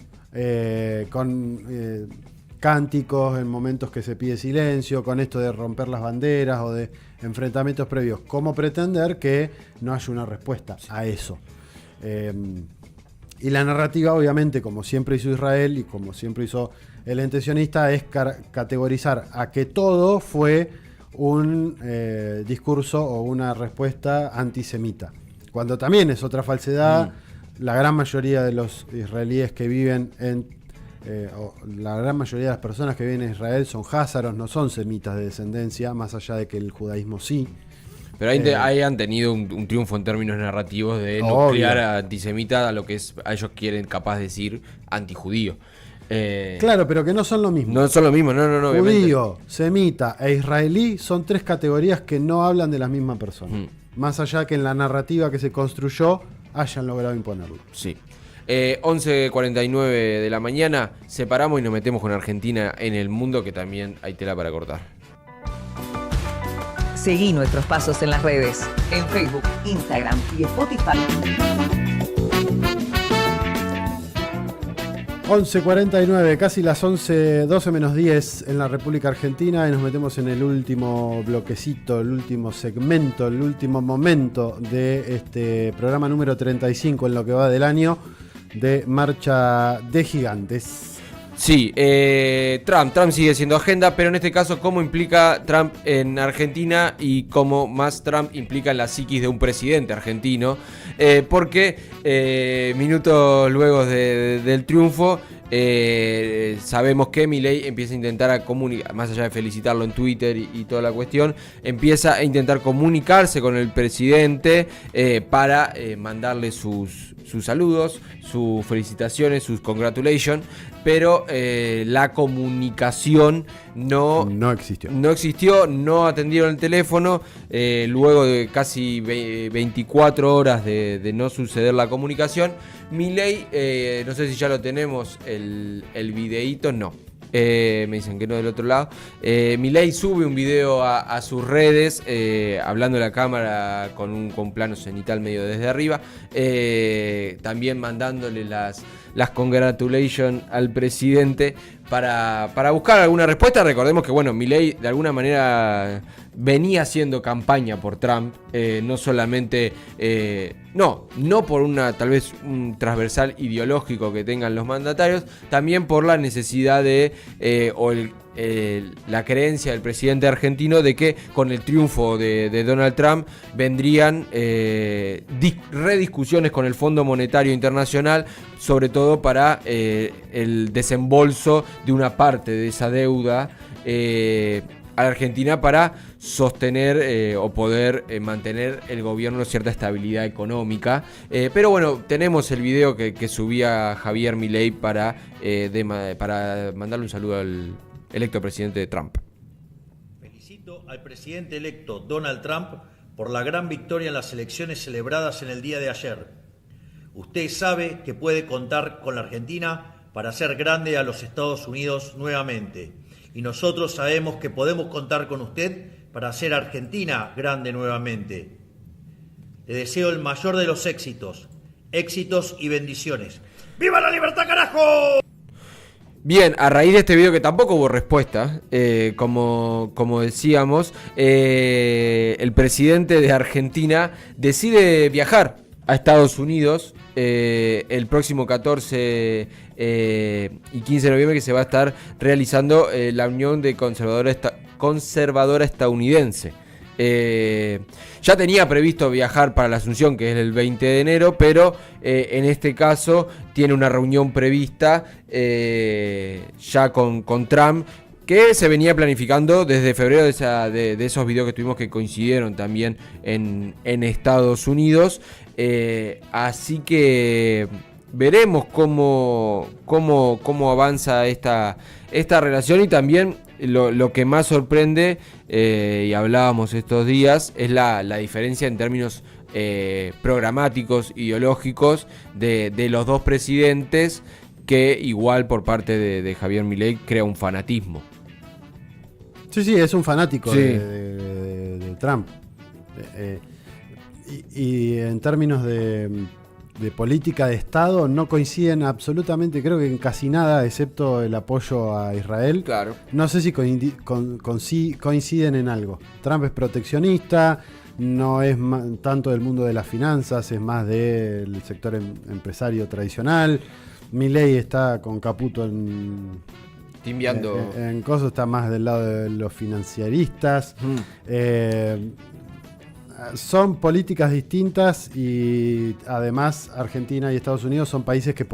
con cánticos en momentos que se pide silencio, con esto de romper las banderas o de enfrentamientos previos, ¿cómo pretender que no haya una respuesta a eso? Y la narrativa, obviamente, como siempre hizo Israel y como siempre hizo el ente sionista, es categorizar a que todo fue un discurso o una respuesta antisemita, cuando también es otra falsedad. La gran mayoría de los israelíes que viven la gran mayoría de las personas que viven en Israel son házaros, no son semitas de descendencia, más allá de que el judaísmo sí. Pero ahí han tenido un triunfo en términos narrativos de nuclear antisemita a lo que ellos quieren capaz de decir antijudío. Claro, pero que no son lo mismo. No son lo mismo, no. Judío, obviamente. semita e israelí son tres categorías que no hablan de la misma persona. Más allá que en la narrativa que se construyó hayan logrado imponerlo. Sí. 11:49 de la mañana, separamos y nos metemos con Argentina en el mundo, que también hay tela para cortar. Seguí nuestros pasos en las redes, en Facebook, Instagram y Spotify. 11:49, casi las 11:12 menos 10 en la República Argentina, y nos metemos en el último bloquecito, el último segmento, el último momento de este programa número 35 en lo que va del año de Marcha de Gigantes. Sí, Trump sigue siendo agenda, pero en este caso, ¿cómo implica Trump en Argentina y cómo más Trump implica en la psiquis de un presidente argentino? Porque minutos luego del triunfo, sabemos que Milei empieza a intentar a comunicar, más allá de felicitarlo en Twitter y toda la cuestión, empieza a intentar comunicarse con el presidente para mandarle sus saludos, sus felicitaciones, sus congratulations, pero la comunicación no existió, no atendieron el teléfono, luego de casi 24 horas de no suceder la comunicación. Milei, no sé si ya lo tenemos, el videíto, no. Me dicen que no del otro lado. Milei sube un video a sus redes, hablando de la cámara con un plano cenital medio desde arriba, también mandándole las congratulations al presidente para buscar alguna respuesta. Recordemos que Milei de alguna manera venía haciendo campaña por Trump, no solamente, no por tal vez un transversal ideológico que tengan los mandatarios, también por la necesidad la creencia del presidente argentino de que con el triunfo de Donald Trump vendrían rediscusiones con el Fondo Monetario Internacional, sobre todo para el desembolso de una parte de esa deuda a la Argentina para sostener o poder mantener el gobierno cierta estabilidad económica. Pero tenemos el video que subía Javier Milei para mandarle un saludo al electo presidente Trump. Felicito al presidente electo Donald Trump por la gran victoria en las elecciones celebradas en el día de ayer. Usted sabe que puede contar con la Argentina para hacer grande a los Estados Unidos nuevamente. Y nosotros sabemos que podemos contar con usted para hacer Argentina grande nuevamente. Le deseo el mayor de los éxitos y bendiciones. ¡Viva la libertad, carajo! Bien, a raíz de este video que tampoco hubo respuesta, como decíamos, el presidente de Argentina decide viajar a Estados Unidos el próximo 14 y 15 de noviembre, que se va a estar realizando la Unión de Conservadora Estadounidense. Ya tenía previsto viajar para la Asunción, que es el 20 de enero, pero en este caso tiene una reunión prevista ya con Trump, que se venía planificando desde febrero de esos videos que tuvimos que coincidieron también en Estados Unidos. Así que veremos cómo avanza esta relación, y también lo que más sorprende, y hablábamos estos días, es la diferencia en términos programáticos, ideológicos de los dos presidentes, que igual por parte de Javier Milei crea un fanatismo. Sí, es un fanático sí. de Trump. Y en términos de política de Estado no coinciden absolutamente, creo que en casi nada, excepto el apoyo a Israel. Claro. No sé si coinciden en algo. Trump es proteccionista, no es tanto del mundo de las finanzas, es más del sector empresario tradicional. Milei está con Caputo en cosas, está más del lado de los financiaristas. Son políticas distintas, y además Argentina y Estados Unidos son países que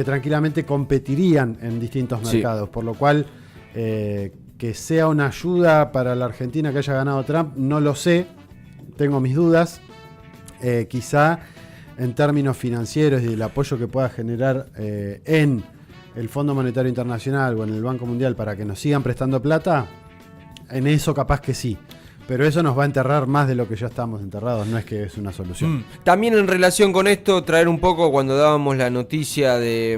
tranquilamente competirían en distintos mercados, por lo cual que sea una ayuda para la Argentina que haya ganado Trump, no lo sé, tengo mis dudas. Quizá en términos financieros y el apoyo que pueda generar en el Fondo Monetario Internacional o en el Banco Mundial para que nos sigan prestando plata, en eso capaz que sí. Pero eso nos va a enterrar más de lo que ya estamos enterrados, no es que es una solución. También en relación con esto, traer un poco cuando dábamos la noticia de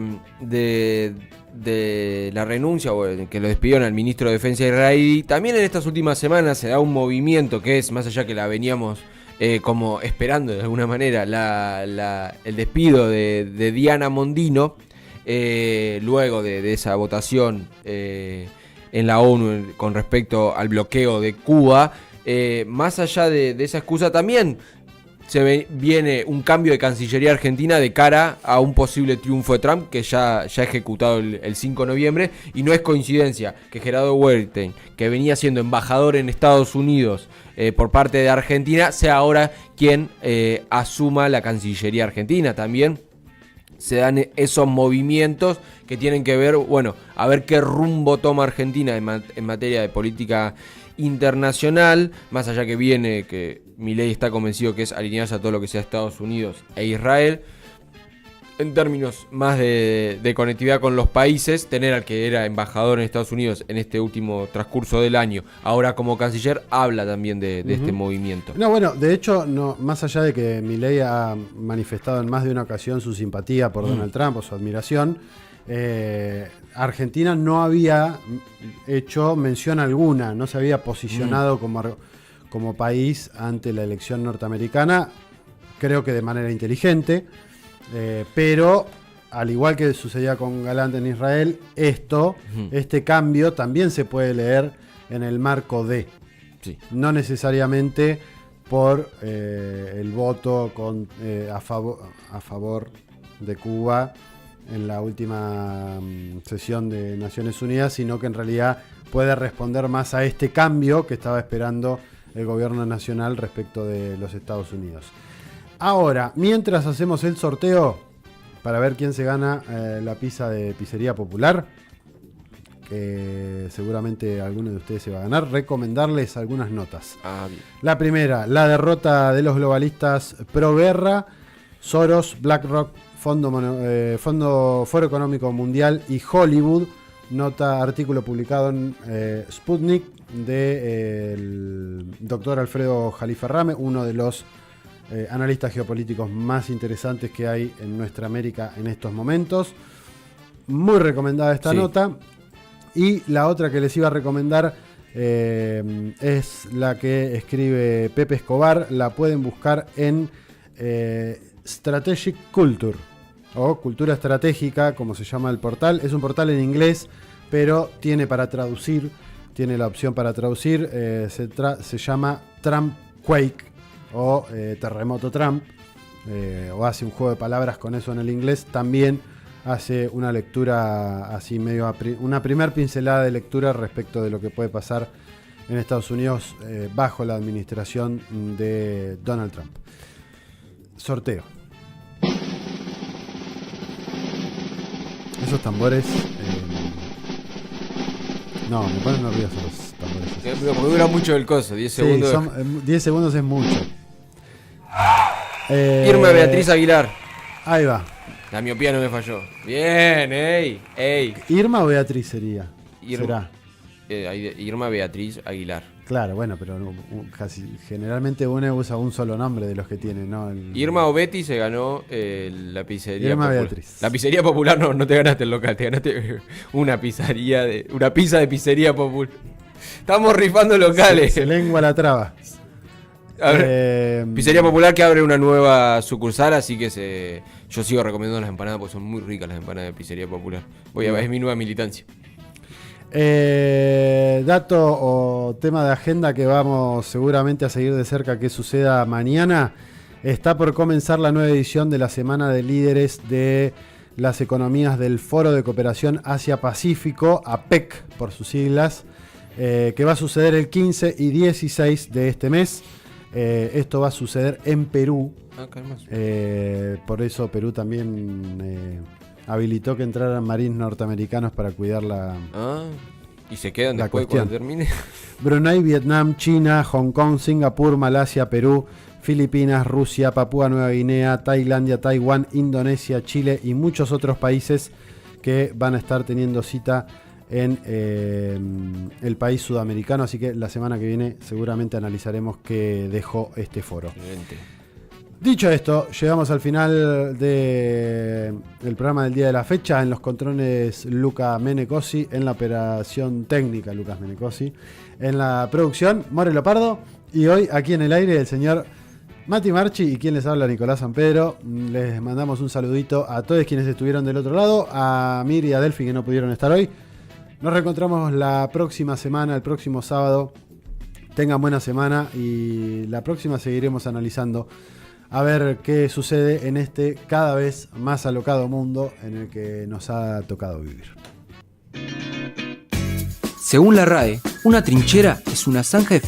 la renuncia, o que lo despidieron al ministro de Defensa israelí, también en estas últimas semanas se da un movimiento que es, más allá que la veníamos como esperando de alguna manera, el despido de Diana Mondino, luego de esa votación en la ONU con respecto al bloqueo de Cuba. Más allá de esa excusa, también viene un cambio de Cancillería Argentina de cara a un posible triunfo de Trump que ya ha ejecutado el 5 de noviembre. Y no es coincidencia que Gerardo Wertheim, que venía siendo embajador en Estados Unidos por parte de Argentina, sea ahora quien asuma la Cancillería Argentina. También se dan esos movimientos que tienen que ver, bueno, a ver qué rumbo toma Argentina en materia de política internacional, más allá que viene que Milei está convencido que es alinearse a todo lo que sea Estados Unidos e Israel. En términos más de conectividad con los países, tener al que era embajador en Estados Unidos en este último transcurso del año, ahora como canciller, habla también de este movimiento. No, bueno, de hecho, no, más allá de que Milei ha manifestado en más de una ocasión su simpatía por Donald Trump o su admiración, Argentina no había hecho mención alguna, no se había posicionado como país ante la elección norteamericana, creo que de manera inteligente, pero al igual que sucedía con Galán en Israel, este cambio también se puede leer en el marco de, no necesariamente por el voto a favor de Cuba en la última sesión de Naciones Unidas, sino que en realidad puede responder más a este cambio que estaba esperando el gobierno nacional respecto de los Estados Unidos. Ahora, mientras hacemos el sorteo para ver quién se gana la pizza de Pizzería Popular, que seguramente alguno de ustedes se va a ganar, recomendarles algunas notas. Bien. La primera, la derrota de los globalistas pro guerra, Soros, BlackRock, Foro Económico Mundial y Hollywood. Artículo publicado en Sputnik del doctor Alfredo Jaliferrame, uno de los analistas geopolíticos más interesantes que hay en nuestra América en estos momentos. Muy recomendada esta nota. Y la otra que les iba a recomendar es la que escribe Pepe Escobar. La pueden buscar en Strategic Culture o Cultura Estratégica, como se llama el portal. Es un portal en inglés, pero tiene la opción para traducir. Se llama Trump Quake o Terremoto Trump, o hace un juego de palabras con eso en el inglés. También hace una lectura así medio, una primer pincelada de lectura respecto de lo que puede pasar en Estados Unidos bajo la administración de Donald Trump. Sorteo. Esos tambores no, me ponen nerviosos los tambores. Porque dura mucho el coso, 10 segundos. Sí, 10 segundos es mucho. Irma Beatriz Aguilar. Ahí va. La miopía no me falló. Bien, ey. ¿Irma o Beatriz sería? Será. Irma Beatriz Aguilar. Claro, bueno, pero casi generalmente uno usa un solo nombre de los que tiene, ¿no? Irma o Betty se ganó la pizzería Irma popular. Beatriz. La pizzería popular no te ganaste el local, te ganaste una pizza de pizzería popular. Estamos rifando locales. Se lengua la traba. A ver, Pizzería Popular que abre una nueva sucursal, así que yo sigo recomendando las empanadas porque son muy ricas las empanadas de Pizzería Popular. Es mi nueva militancia. Dato o tema de agenda que vamos seguramente a seguir de cerca que suceda mañana. Está por comenzar la nueva edición de la Semana de Líderes de las Economías del Foro de Cooperación Asia-Pacífico, APEC por sus siglas, que va a suceder el 15 y 16 de este mes. Esto va a suceder en Perú. Por eso Perú también habilitó que entraran marines norteamericanos para cuidar y se quedan la después cuestión. cuando termine. Brunei, Vietnam, China, Hong Kong, Singapur, Malasia, Perú, Filipinas, Rusia, Papúa Nueva Guinea, Tailandia, Taiwán, Indonesia, Chile y muchos otros países que van a estar teniendo cita en el país sudamericano. Así que la semana que viene seguramente analizaremos qué dejó este foro. Excelente. Dicho esto, llegamos al final del programa del día de la fecha. En los controles, Luca Menecosi. En la operación técnica, Lucas Menecosi. En la producción, More Lopardo. Y hoy, aquí en el aire, el señor Mati Marchi y quien les habla, Nicolás San Pedro. Les mandamos un saludito a todos quienes estuvieron del otro lado. A Mir y a Delphi, que no pudieron estar hoy. Nos reencontramos la próxima semana, el próximo sábado. Tengan buena semana y la próxima seguiremos analizando a ver qué sucede en este cada vez más alocado mundo en el que nos ha tocado vivir. Según la RAE, una trinchera es una zanja defensiva